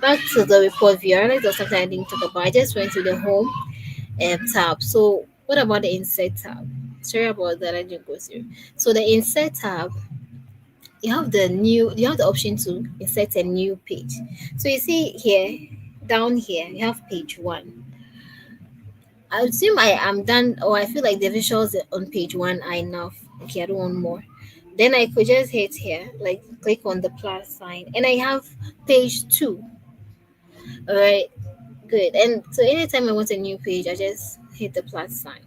back to the report view. I realized there was something I didn't talk about. I just went to the home. tab. So what about the insert tab? Sorry about that, I didn't go through. So the insert tab, you have the option to insert a new page. So you see here, down here, you have page one. I assume I am done, or I feel like the visuals on page one are enough. Okay, I don't want more. Then I could just hit here, like click on the plus sign, and I have page two. All right, good. And so anytime I want a new page, I just hit the plus sign.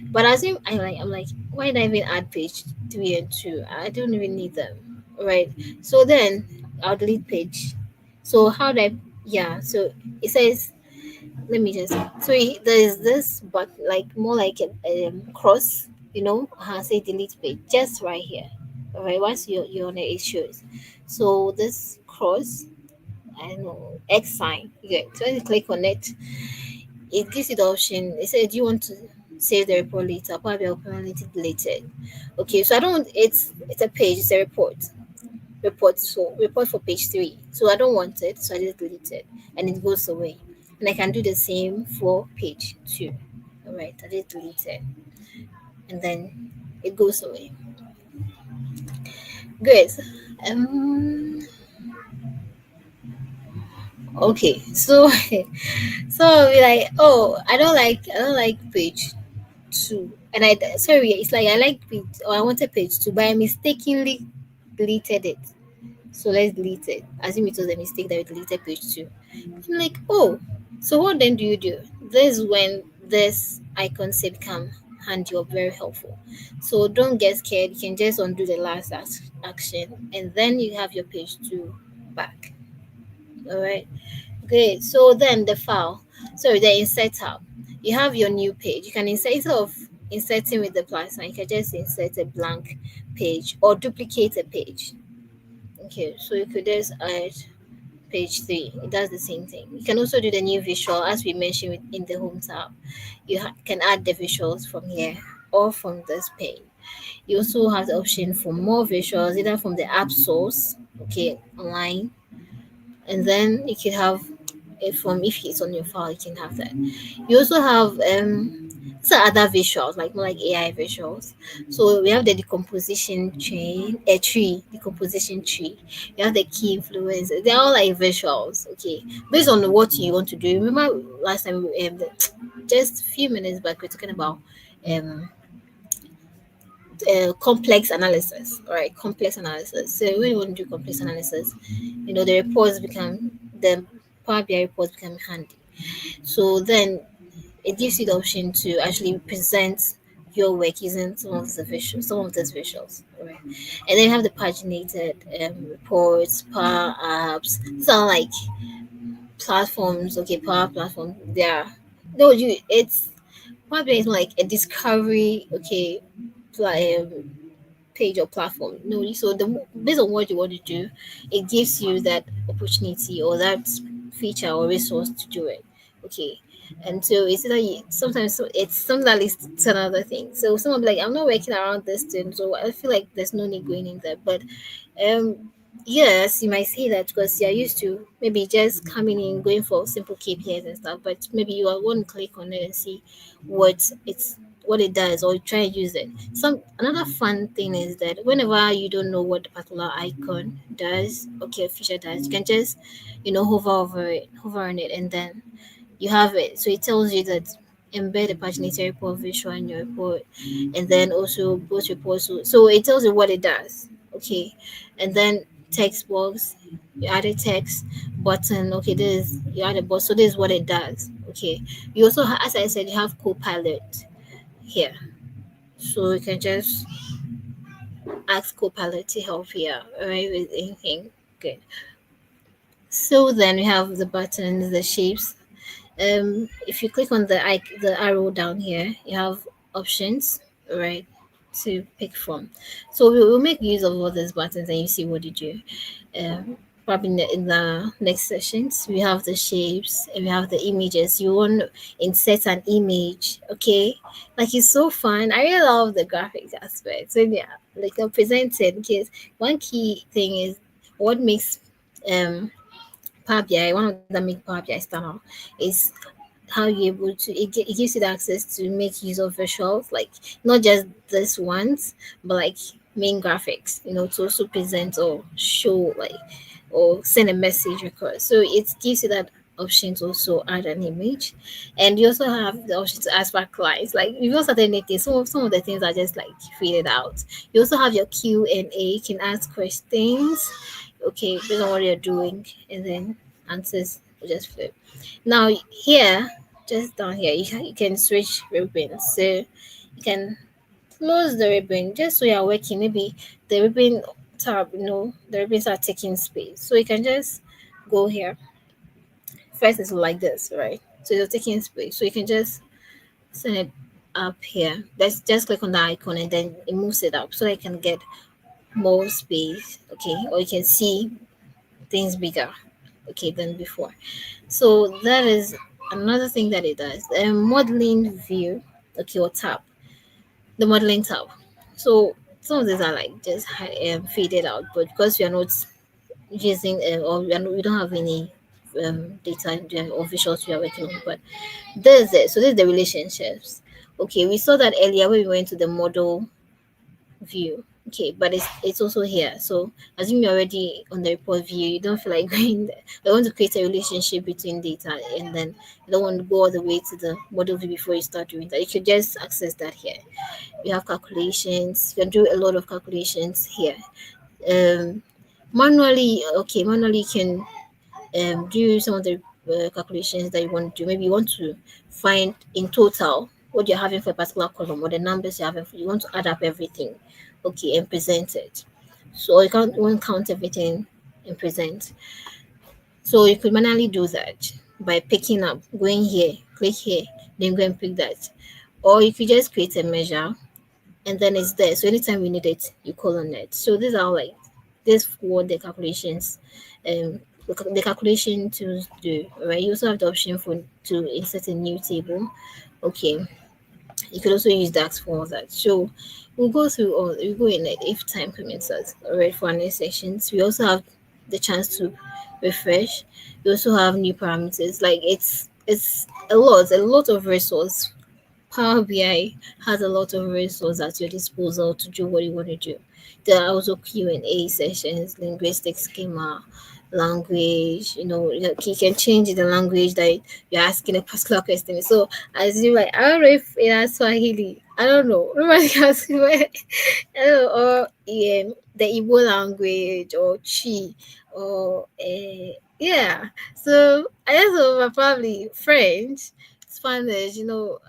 But I assume I'm like, why did I even add page three and two? I don't even need them. All right. So then I'll delete page. So how do I? Yeah. So it says, let me just, there's this, but like more like a cross, say delete page just right here. All right, once you're on it, it shows. So this cross, I don't know, x sign, okay, so when you click on it, it gives you the option. It said, do you want to save the report later, probably I'll permanently delete it. Okay, so I don't, it's a page, it's a report for page three. So I don't want it, so I just delete it and it goes away. And I can do the same for page two. All right, I just delete it and then it goes away. Good. Um. Okay. So so I'll be like, oh, I don't like page two, and sorry, it's like I like page, or I wanted page two, but I mistakenly deleted it. So let's delete it. Assume it was a mistake that we deleted page two. I'm like, oh, so what then do you do? This is when this icon said come handy or very helpful. So don't get scared. You can just undo the last action and then you have your page two back. All right. Great. So then the file, sorry, the insert tab. You have your new page. You can insert, instead of inserting with the plus sign, you can just insert a blank page or duplicate a page. Okay, so you could just add page three. It does the same thing. You can also do the new visual as we mentioned in the home tab. You can add the visuals from here or from this pane. You also have the option for more visuals, either from the app source, okay, online, and then you can have it from, if it's on your file, you can have that. You also have some other visuals, like more like AI visuals. So we have the decomposition tree. You have the key influencers. They're all like visuals, okay, based on what you want to do. Remember last time, just a few minutes back, we are talking about um complex analysis. All right, complex analysis. So when you want to do complex analysis, the Power BI reports become handy. So then it gives you the option to actually present your work using some of these visuals, right? And then you have the paginated reports, Power Apps. These are like platforms, okay, Power Platform. They are, no, you. It's probably like a discovery, okay, page or platform. No, so based on what you want to do, it gives you that opportunity or that feature or resource to do it. Okay. And so it's either sometimes, so it's something that leads to another thing. So someone be like, I'm not working around this thing, so I feel like there's no need going in there. But um yes, you might say that because you're used to maybe just coming in, going for simple KPIs and stuff, but maybe you want to click on it and see what what it does, or try and use it. Some Another fun thing is that whenever you don't know what the particular icon does, okay, feature does, you can just hover on it, and then you have it. So it tells you that embed a paginated report visual in your report, and then also both reports. So it tells you what it does. Okay, and then text box, you add a text button. Okay, this you add a button. So this is what it does. Okay, you also as I said, you have Copilot here, so you can just ask Copilot to help here, right, with anything. Good. So then we have the buttons, the shapes. If you click on the arrow down here, you have options, right, to pick from. So we will make use of all these buttons and you see what you do. Um, Probably in the next sessions, we have the shapes and we have the images. You want to insert an image, okay? Like it's so fun. I really love the graphics aspect. So yeah, like I'm presented because one key thing is what makes um Power BI, one of them make Power BI stand out is how you able to it gives you the access to make use of visuals, like not just this ones, but like main graphics, to also present or show, like, or send a message across. So it gives you that option to also add an image. And you also have the option to ask for clients, like if you don't start anything, some of the things are just like faded out. You also have your Q&A. You can ask questions, okay, based on what you're doing, and then answers will just flip. Now here, just down here, you can switch ribbons. So you can close the ribbon just so you're working. Maybe the ribbon tab, the ribbons are taking space. So you can just go here. First is like this, right? So you're taking space. So you can just send it up here. Let's just click on the icon and then it moves it up so I can get more space. Okay. Or you can see things bigger, okay, than before. So that is another thing that it does. Modeling view, okay, or tab, the modeling tab. So some of these are like just faded out, but because we are not using or we don't have any data or visuals we are working on, but there's it. So this is the relationships. Okay, we saw that earlier when we went to the model view. Okay, but it's also here. So assume you're already on the report view, you don't feel like going there. You want to create a relationship between data, and then you don't want to go all the way to the model view before you start doing that. You could just access that here. You have calculations. You can do a lot of calculations here. Um, manually you can do some of the calculations that you want to do. Maybe you want to find in total what you're having for a particular column, or the numbers you're having for, you want to add up everything, okay, and present it. So you can't won't count everything and present. So you could manually do that by picking up, going here, click here, then go and pick that. Or you could just create a measure and then it's there. So anytime you need it, you call on it. So these are like this what the calculations, the calculation tools do. Right. You also have the option for to insert a new table. Okay. You could also use DAX for that. So we'll go in it if time permits us. Alright, for our next sections. We also have the chance to refresh. We also have new parameters. Like it's a lot of resource. Power BI has a lot of resources at your disposal to do what you want to do. There are also Q&A sessions, linguistic schema, language. You can change the language that you're asking a particular question. So as you like, I don't know if it has Swahili. I don't know. Nobody can ask me. I don't know, or the Igbo language or Chi or yeah. So I guess probably French, Spanish, so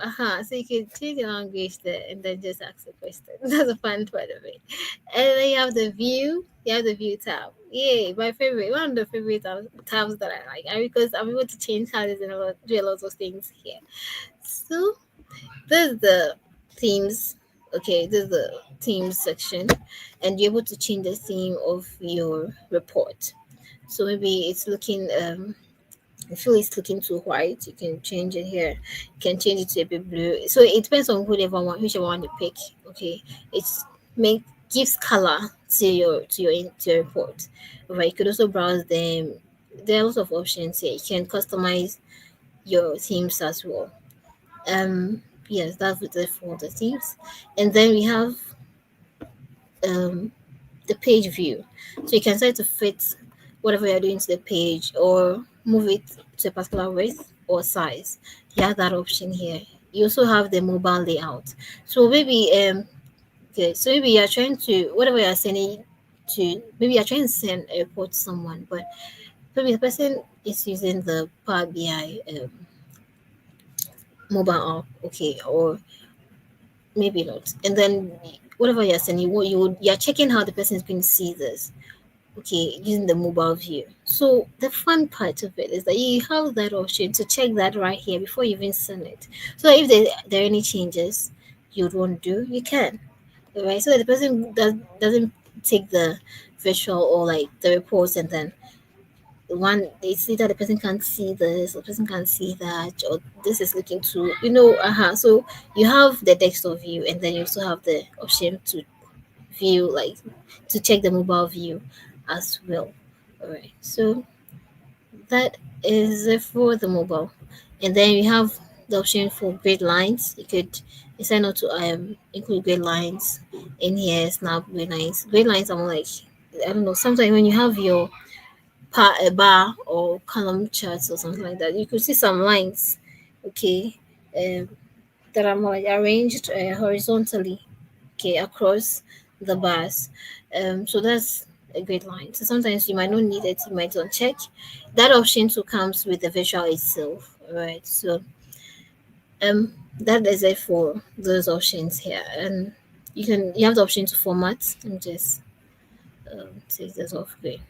you can change the language there and then just ask a question. That's the fun part of it. And then you have the view tab. Yay, my favorite, one of the favorite tabs that I like. Because I'm able to change colors and do a lot of things here. So this is the themes. Okay, this is the themes section, and you're able to change the theme of your report. So maybe it's looking I feel it's looking too white, you can change it here. You can change it to a bit blue. So it depends on whichever one you pick. Okay, it's make gives color to your report. Right, you could also browse them. There are lots of options here. You can customize your themes as well. Yes, that's it for the themes, and then we have um the page view. So you can start to fit whatever you're doing to the page or move it to a particular width or size. You have that option here. You also have the mobile layout. So maybe okay, so maybe you're trying to whatever you're sending to maybe you're trying to send a report to someone, but maybe the person is using the Power BI mobile app, okay, or maybe not. And then whatever you're sending, you're checking how the person is going to see this, okay, using the mobile view. So the fun part of it is that you have that option to check that right here before you even send it. So if there are any changes you'd want to do, you can. Right? So that the person doesn't take the visual or like the reports and then one they see that the person can't see this, or the person can't see that, or this is looking too, so you have the desktop view and then you also have the option to view, like to check the mobile view as well. All right, so that is it for the mobile. And then we have the option for grid lines. You could decide not to include grid lines in here. Snap grid lines. Grid lines are more like, I don't know. Sometimes when you have your bar or column charts or something like that, you could see some lines. Okay, um, that are more like arranged horizontally. Okay, across the bars. So that's a grid line. So sometimes you might not need it. You might uncheck. That option too comes with the visual itself. Right. So um, that is it for those options here, and you have the option to format. Let me just take this off. Okay,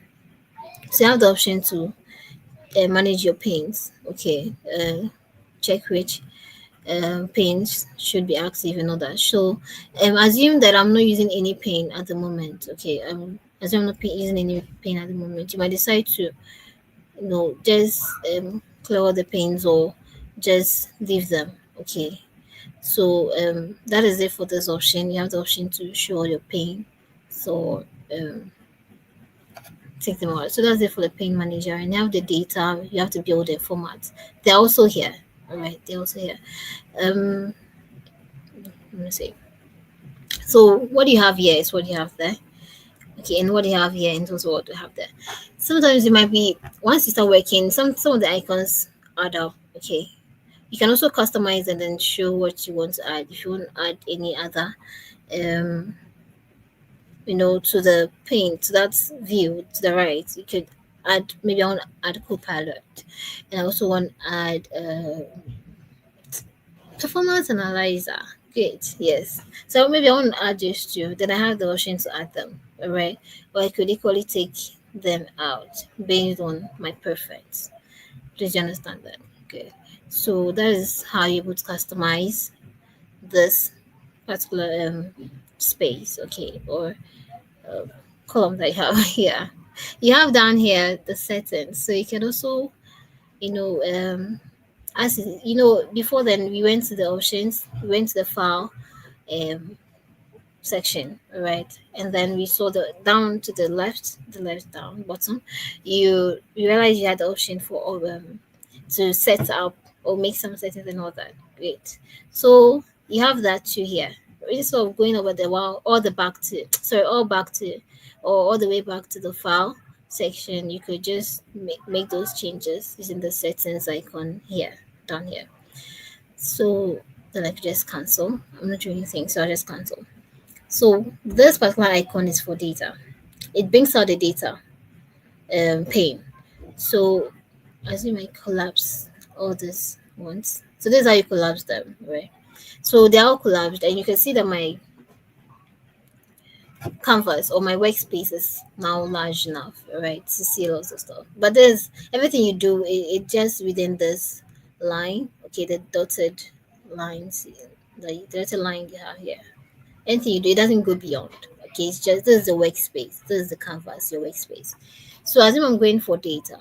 so you have the option to manage your pins. Okay, check which pins should be active and all that. So assume that I'm not using any pin at the moment. Okay, assume I'm not using any pin at the moment. You might decide to just clear all the pins or just leave them. Okay, so that is it for this option. You have the option to show your pain. So take them out. So that's it for the pain manager. And you have the data. You have to build a format. They're also here. All right, they're also here. Um, let me see. So what you have here is what you have there. Okay, and what you have here and also what you have there. Sometimes it might be once you start working, some of the icons add up. Okay, you can also customize and then show what you want to add. If you want to add any other um to the pane, to that view to the right, you could add, maybe I want to add Copilot, and I also want to add performance analyzer. Great, yes. So maybe I want to add these two, then I have the option to add them, all right? Or I could equally take them out based on my preference. Did you understand that? Good. So that is how you would customize this particular space, okay, or uh, column that you have here. You have down here the settings, so you can also, you know, as before then we went to the options, we went to the file um section, right? And then we saw the down to the left down bottom. You realize you had the option for all to set up or make some settings and all that. Great. So you have that too here. Instead of going over the wall all the back to sorry, all back to or all the way back to the file section, you could just make those changes using the settings icon here down here. So then I could just cancel. I'm not doing anything, so I'll just cancel. So this particular icon is for data. It brings out the data pane. So as you might collapse all this once. So this is how you collapse them, right? So they're all collapsed, and you can see that my canvas or my workspace is now large enough, right, to see lots of stuff. But there's everything you do, it just within this line, okay, the dotted lines, the dotted line you have here. Anything you do, it doesn't go beyond. Okay, it's just this is the workspace, this is the canvas, your workspace. So assume I'm going for data,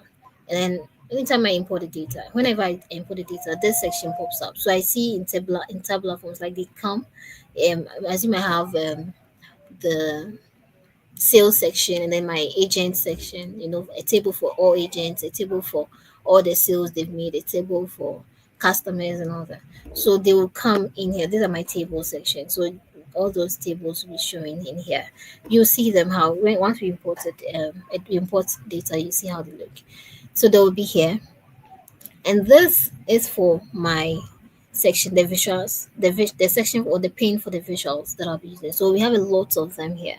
and then anytime I import the data, whenever I import the data, this section pops up. So I see in tabular forms like they come. Assume I have the sales section and then my agent section, a table for all agents, a table for all the sales they've made, a table for customers and all that. So they will come in here. These are my table section. So all those tables will be showing in here. You'll see them how once we import data, you see how they look. So they will be here. And this is for my section, the visuals, the section or the pane for the visuals that I'll be using. So we have a lot of them here,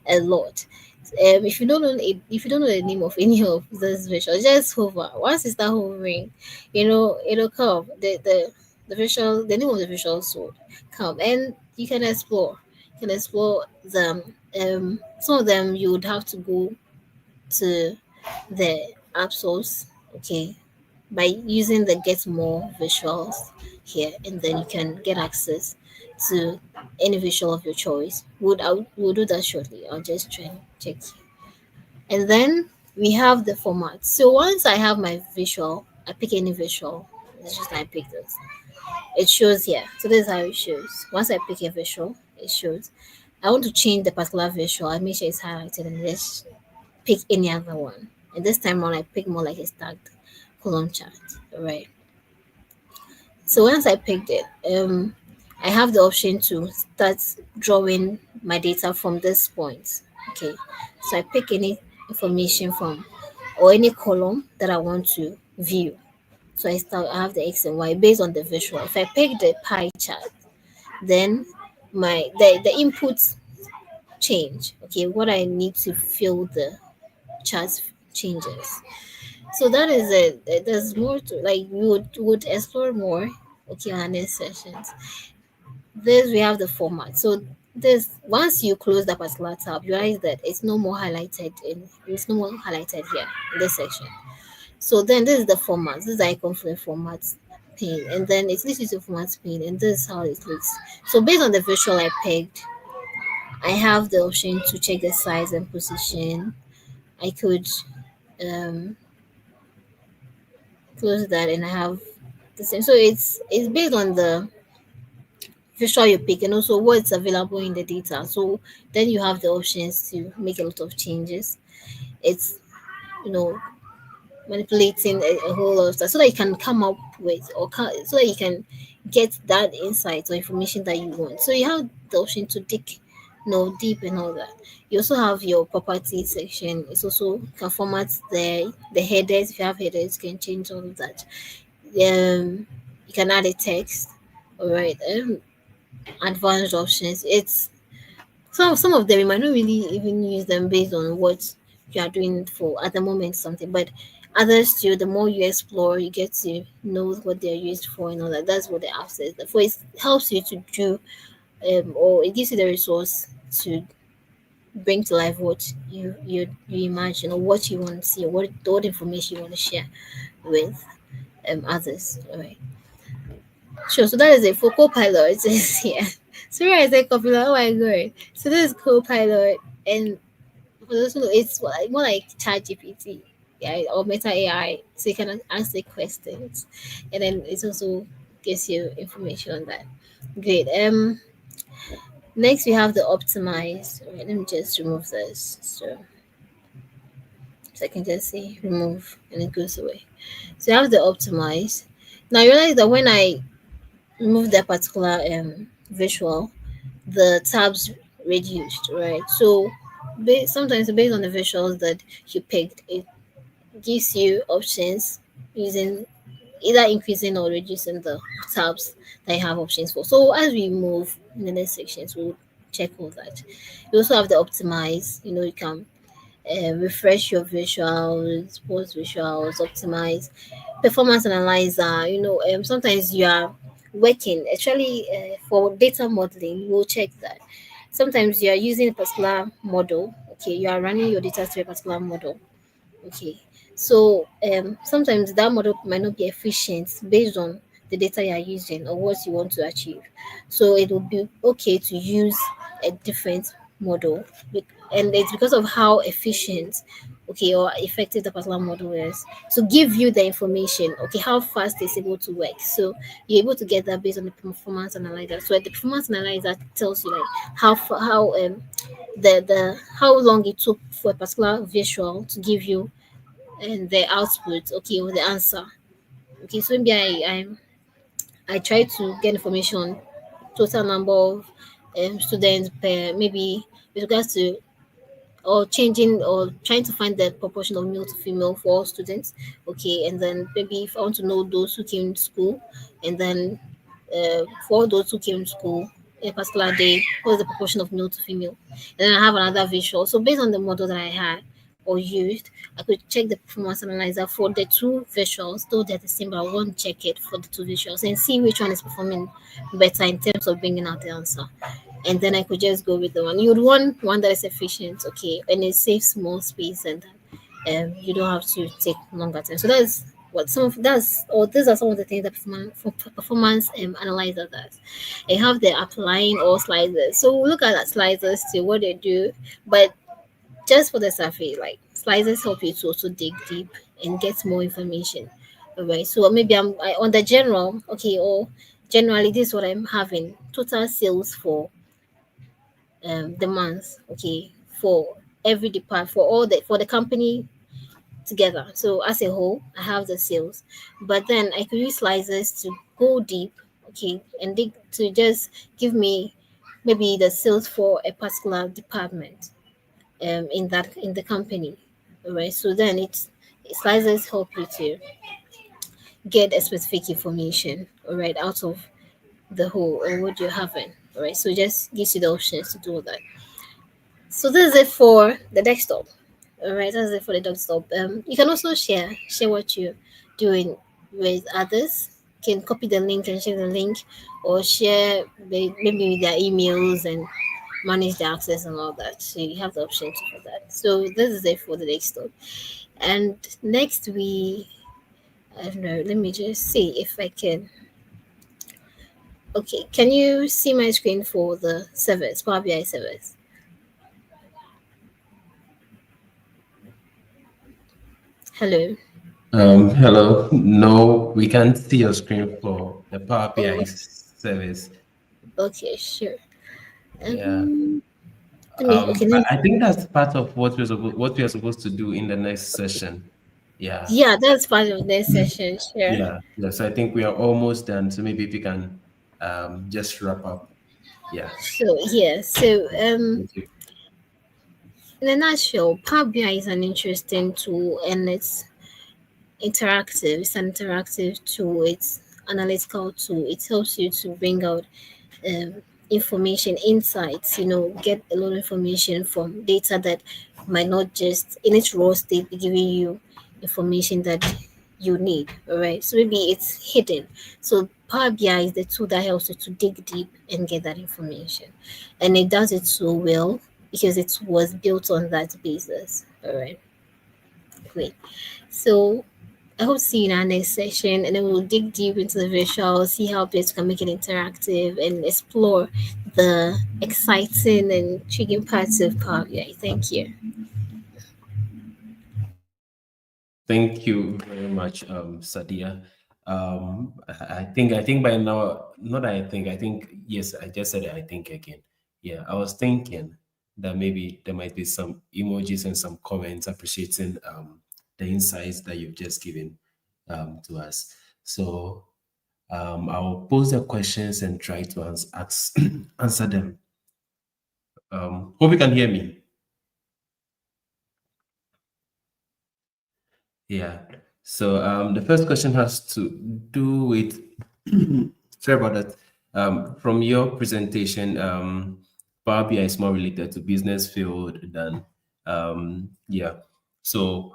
a lot. If you don't know the name of any of this visual, just hover. Once you start hovering, it'll come. The visual, the name of the visuals will come, and you can explore. You can explore them. Some of them you would have to go to the app source, okay, by using the get more visuals here, and then you can get access to any visual of your choice. We'll do that shortly. I'll just try and check. And then we have the format. So once I have my visual, I pick any visual. Let's just I pick this. It shows here. So this is how it shows. Once I pick a visual, it shows. I want to change the particular visual. I make sure it's highlighted and just pick any other one. And this time around, I pick more like a stacked column chart. All right. So once I picked it, I have the option to start drawing my data from this point. Okay, so I pick any information from or any column that I want to view. So I have the X and Y based on the visual. If I pick the pie chart, then the inputs change. Okay, what I need to fill the chart changes. So that is it. There's more to like we would explore more. Okay, on our next sessions. This we have the format. So this once you close that particular tab, you realize that it's no more highlighted here in this section. So then this is the format. This is the icon for the format pane, and then it leads you to format pane, and this is how it looks. So based on the visual I picked, I have the option to check the size and position. I could um, close that, and I have the same. So it's based on the visual you pick and also what's available in the data. So then you have the options to make a lot of changes. It's you know manipulating a whole lot of stuff so that you can come up with so that you can get that insight or information that you want. So you have the option to dig deep and all that. You also have your property section. It's also can format the headers. If you have headers, you can change all of that. You can add a text. All right. Advanced options. It's some of them you might not really even use them based on what you are doing for at the moment something, but others too. The more you explore, you get to know what they're used for and all that. That's what the app says. For it helps you to do, or it gives you the resource to bring to life what you imagine or what you want to see or what information you want to share with others. All right. Sure. So that is it for Copilot. It says here. Sorry, I said Copilot. Oh my god. So this is Copilot, and for those who know, it's more like ChatGPT, yeah, or Meta AI. So you can ask the questions, and then it also gives you information on that. Great. Next we have the optimize. All right, let me just remove this, so I can just say remove, and it goes away. So you have the optimize. Now you realize that when I remove that particular visual, the tabs reduced, right? So sometimes based on the visuals that you picked, it gives you options using either increasing or reducing the tabs that you have options for. So as we move in the next sections, we'll check all that. You also have the optimize. You can refresh your visuals, post visuals, optimize, performance analyzer. Sometimes you are working actually for data modeling. We'll check that. Sometimes you are using a particular model. Okay, you are running your data through a particular model. Okay, so sometimes that model might not be efficient based on the data you are using or what you want to achieve. So it will be okay to use a different model, and it's because of how efficient, okay, or effective the particular model is to give you the information. Okay, how fast it's able to work. So you're able to get that based on the performance analyzer. So the performance analyzer tells you like how the how long it took for a particular visual to give you and the output, okay, or the answer. Okay, so maybe I try to get information on total number of students per maybe with regards to or changing or trying to find the proportion of male to female for all students. Okay, and then maybe if I want to know those who came to school, and then for those who came to school in a particular day, what is the proportion of male to female? And then I have another visual. So based on the model that I had or used, I could check the performance analyzer for the two visuals, though they're the same, but I won't check it for the two visuals and see which one is performing better in terms of bringing out the answer. And then I could just go with the one. You'd want one that is efficient, okay, and it saves more space, and you don't have to take longer time. So that's what some of that's or these are some of the things that performance analyzer does. They have the applying or sliders. So we'll look at that sliders to what they do, but just for the survey, like sliders help you to also dig deep and get more information. All right. So maybe on the general, okay, or generally this is what I'm having total sales for the month, okay, for every depart for the company together. So as a whole, I have the sales, but then I could use slices to go deep, okay, and dig to just give me maybe the sales for a particular department in the company, all right? So then slices help you to get a specific information, all right, out of the whole or what you're having, all right? So it just gives you the options to do that. So this is it for the desktop. All right, that's it for the desktop. You can also share what you're doing with others. You can copy the link and share the link, or share maybe with their emails and manage the access and all that. So you have the option to do that. So this is it for the desktop. And next I don't know. Let me just see if I can. Okay, can you see my screen for the servers, Power BI servers? Hello. Hello. No, we can't see your screen for the Power Oh, BI service. okay, sure. Yeah. Um, let me. I think that's part of what we are supposed to do in the next session. Yeah. Yeah, that's part of this session. Sure. Yeah. Yes. I think we are almost done. So maybe if you can just wrap up. Yeah. So yeah, so Thank you. in a nutshell, Power BI is an interesting tool, and it's interactive. It's an interactive tool. It's analytical tool. It helps you to bring out um, information, insights. Get a lot of information from data that might not just in its raw state be giving you information that you need. All right. So maybe it's hidden. So Power BI is the tool that helps you to dig deep and get that information, and it does it so well because it was built on that basis. All right. Great. So I hope to see you in our next session, and then we'll dig deep into the visuals, see how best we can make it interactive, and explore the exciting and intriguing parts of Power BI. Thank you. Thank you very much, Sadia. I think by now, not I think, yes, I just said I think again. Yeah, I was thinking that maybe there might be some emojis and some comments appreciating the insights that you've just given to us. So I'll pose the questions and try to answer them. Hope you can hear me. Yeah. So the first question has to do with sorry about that. From your presentation, Power BI is more related to business field than yeah. So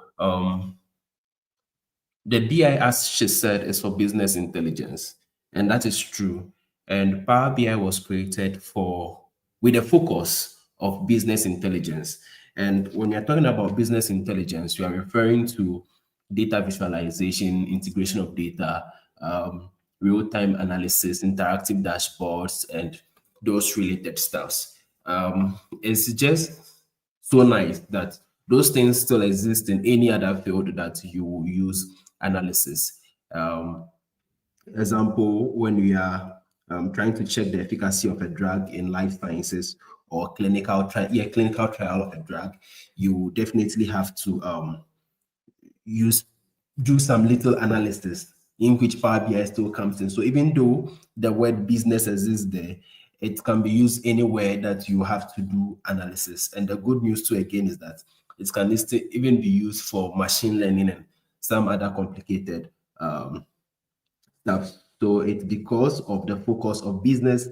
the BI, as she said, is for business intelligence, and that is true. And Power BI was created for with a focus of business intelligence. And when you're talking about business intelligence, you are referring to data visualization, integration of data, real-time analysis, interactive dashboards, and those related stuffs. It's just so nice that those things still exist in any other field that you use analysis. Um, Example, when we are trying to check the efficacy of a drug in life sciences or clinical trial of a drug, you definitely have to use do some little analysis in which Power BI still comes in. So even though the word business exists there, it can be used anywhere that you have to do analysis. And the good news too again is that it can still even be used for machine learning and some other complicated stuff. So it's because of the focus of business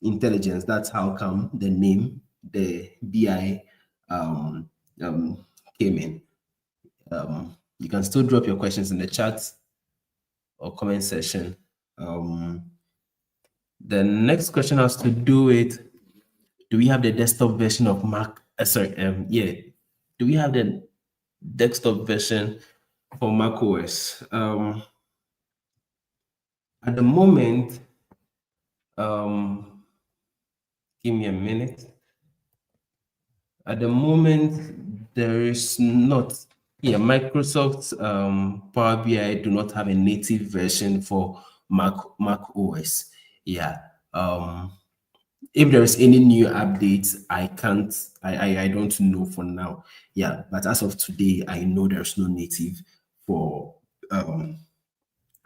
intelligence. That's how come the name, the BI, um, um, came in. You can still drop your questions in the chat or comment section. Um, the next question has to do with, do we have the desktop version of Mac? Yeah. Do we have the desktop version for Mac OS? At the moment, um, give me a minute. At the moment, there is not. Yeah, Microsoft Power BI do not have a native version for Mac OS. Yeah. If there is any new updates, I can't. I don't know for now. Yeah, but as of today, I know there's no native for um,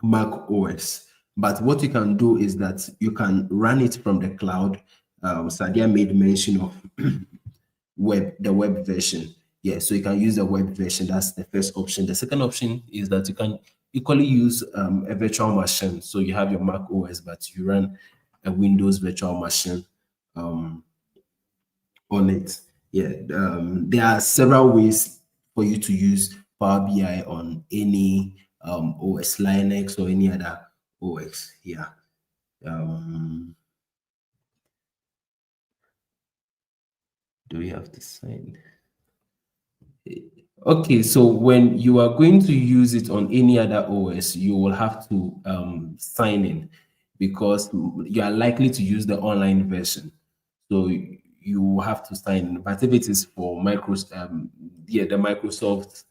Mac OS. But what you can do is that you can run it from the cloud. Sadia made mention of the web version. Yeah, so you can use the web version. That's the first option. The second option is that you can equally use a virtual machine. So you have your Mac OS, but you run a Windows virtual machine on it. Yeah, there are several ways for you to use Power BI on any OS, Linux or any other OS. Yeah. Um, do we have to sign? Okay, so when you are going to use it on any other OS, you will have to sign in because you are likely to use the online version. So you will have to sign in. But if it is for yeah, the Microsoft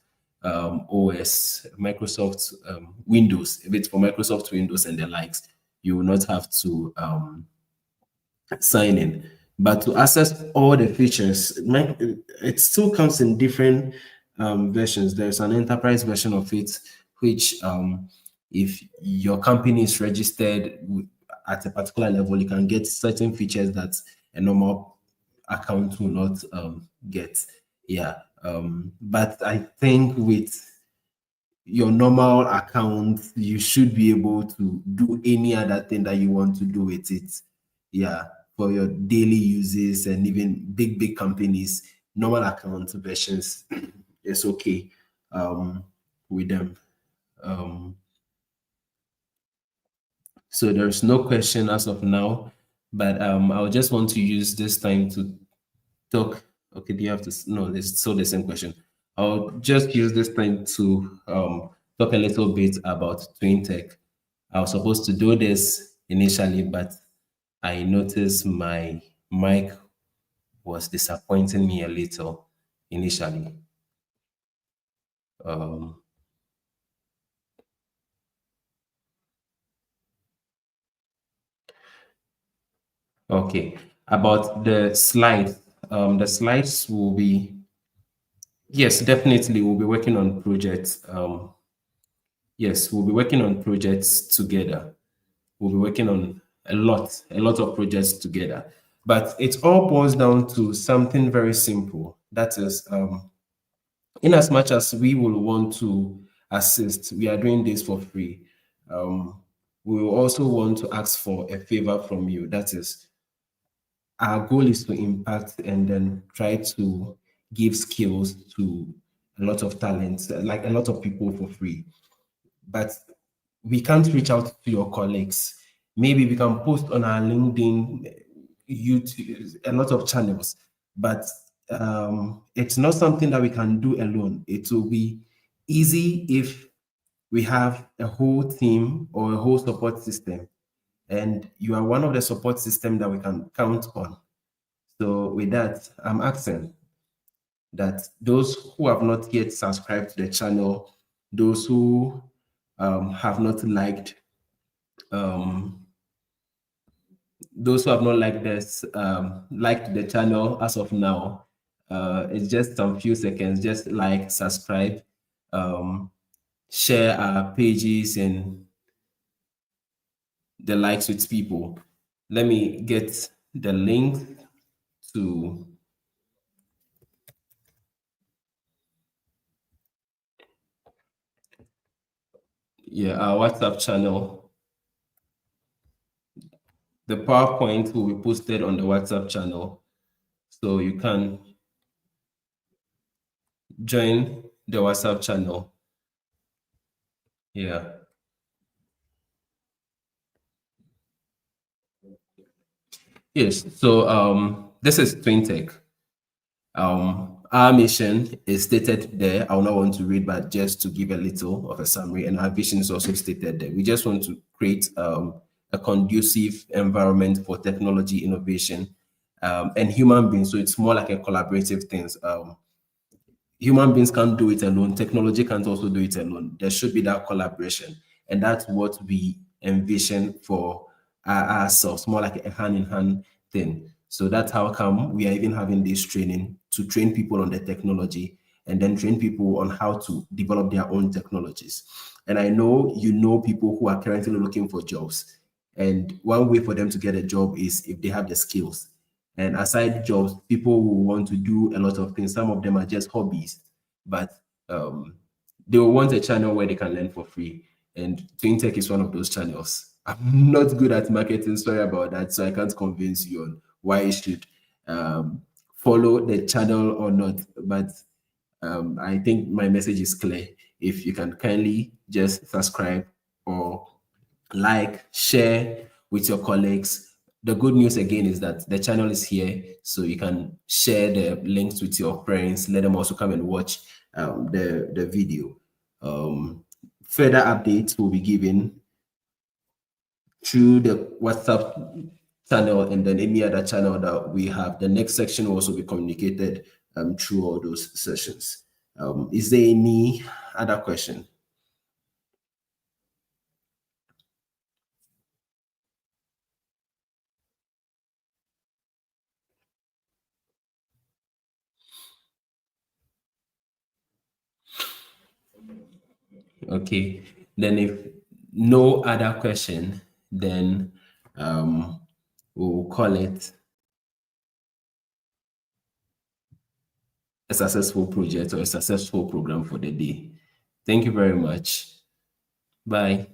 OS, Microsoft Windows, if it's for Microsoft Windows and the likes, you will not have to sign in. But to access all the features, it still comes in different versions. There's an enterprise version of it, which if your company is registered at a particular level, you can get certain features that a normal account will not get. Yeah. But I think with your normal account, you should be able to do any other thing that you want to do with it. Yeah, for your daily uses and even big companies, normal account versions is okay with them. Um, so there's no question as of now, but I'll just want to use this time to talk. Okay, do you have to? No, it's still the same question. I'll just use this time to talk a little bit about Twin Tech. I was supposed to do this initially, but I noticed my mic was disappointing me a little initially. Um, okay, about the slides. The slides will be, yes, definitely we'll be working on projects. Yes, we'll be working on projects together. We'll be working on a lot of projects together. But it all boils down to something very simple. That is, in as much as we will want to assist, we are doing this for free. Um, we will also want to ask for a favor from you. That is, our goal is to impact and then try to give skills to a lot of talents, like a lot of people for free. But we can't reach out to your colleagues. Maybe we can post on our LinkedIn, YouTube, a lot of channels, but it's not something that we can do alone. It will be easy if we have a whole team or a whole support system, and you are one of the support system that we can count on. So with that, I'm asking that those who have not yet subscribed to the channel, those who have not um, those who have not liked the channel as of now, it's just some few seconds. Just like, subscribe, um, share our pages and the likes with people. Let me get the link to, yeah, our WhatsApp channel. The PowerPoint will be posted on the WhatsApp channel, so you can join the WhatsApp channel. Yeah. Yes. So this is TwinTech. Our mission is stated there. I will not want to read, but just to give a little of a summary, and our vision is also stated there. We just want to create a conducive environment for technology innovation and human beings. So it's more like a collaborative thing. Human beings can't do it alone. Technology can't also do it alone. There should be that collaboration, and that's what we envision for ourselves, more like a hand-in-hand thing. So that's how come we are even having this training to train people on the technology and then train people on how to develop their own technologies. And I know you know people who are currently looking for jobs. And one way for them to get a job is if they have the skills. And aside jobs, people will want to do a lot of things. Some of them are just hobbies, but um, they will want a channel where they can learn for free. And FinTech is one of those channels. I'm not good at marketing, sorry about that. So I can't convince you on why you should follow the channel or not. But I think my message is clear. If you can kindly just subscribe or like, share with your colleagues. The good news again is that the channel is here, so you can share the links with your friends. Let them also come and watch the video. Further updates will be given through the WhatsApp channel and then any other channel that we have. The next section will also be communicated through all those sessions. Is there any other question? Okay, then if no other question, then we'll call it a successful project or a successful program for the day. Thank you very much. Bye.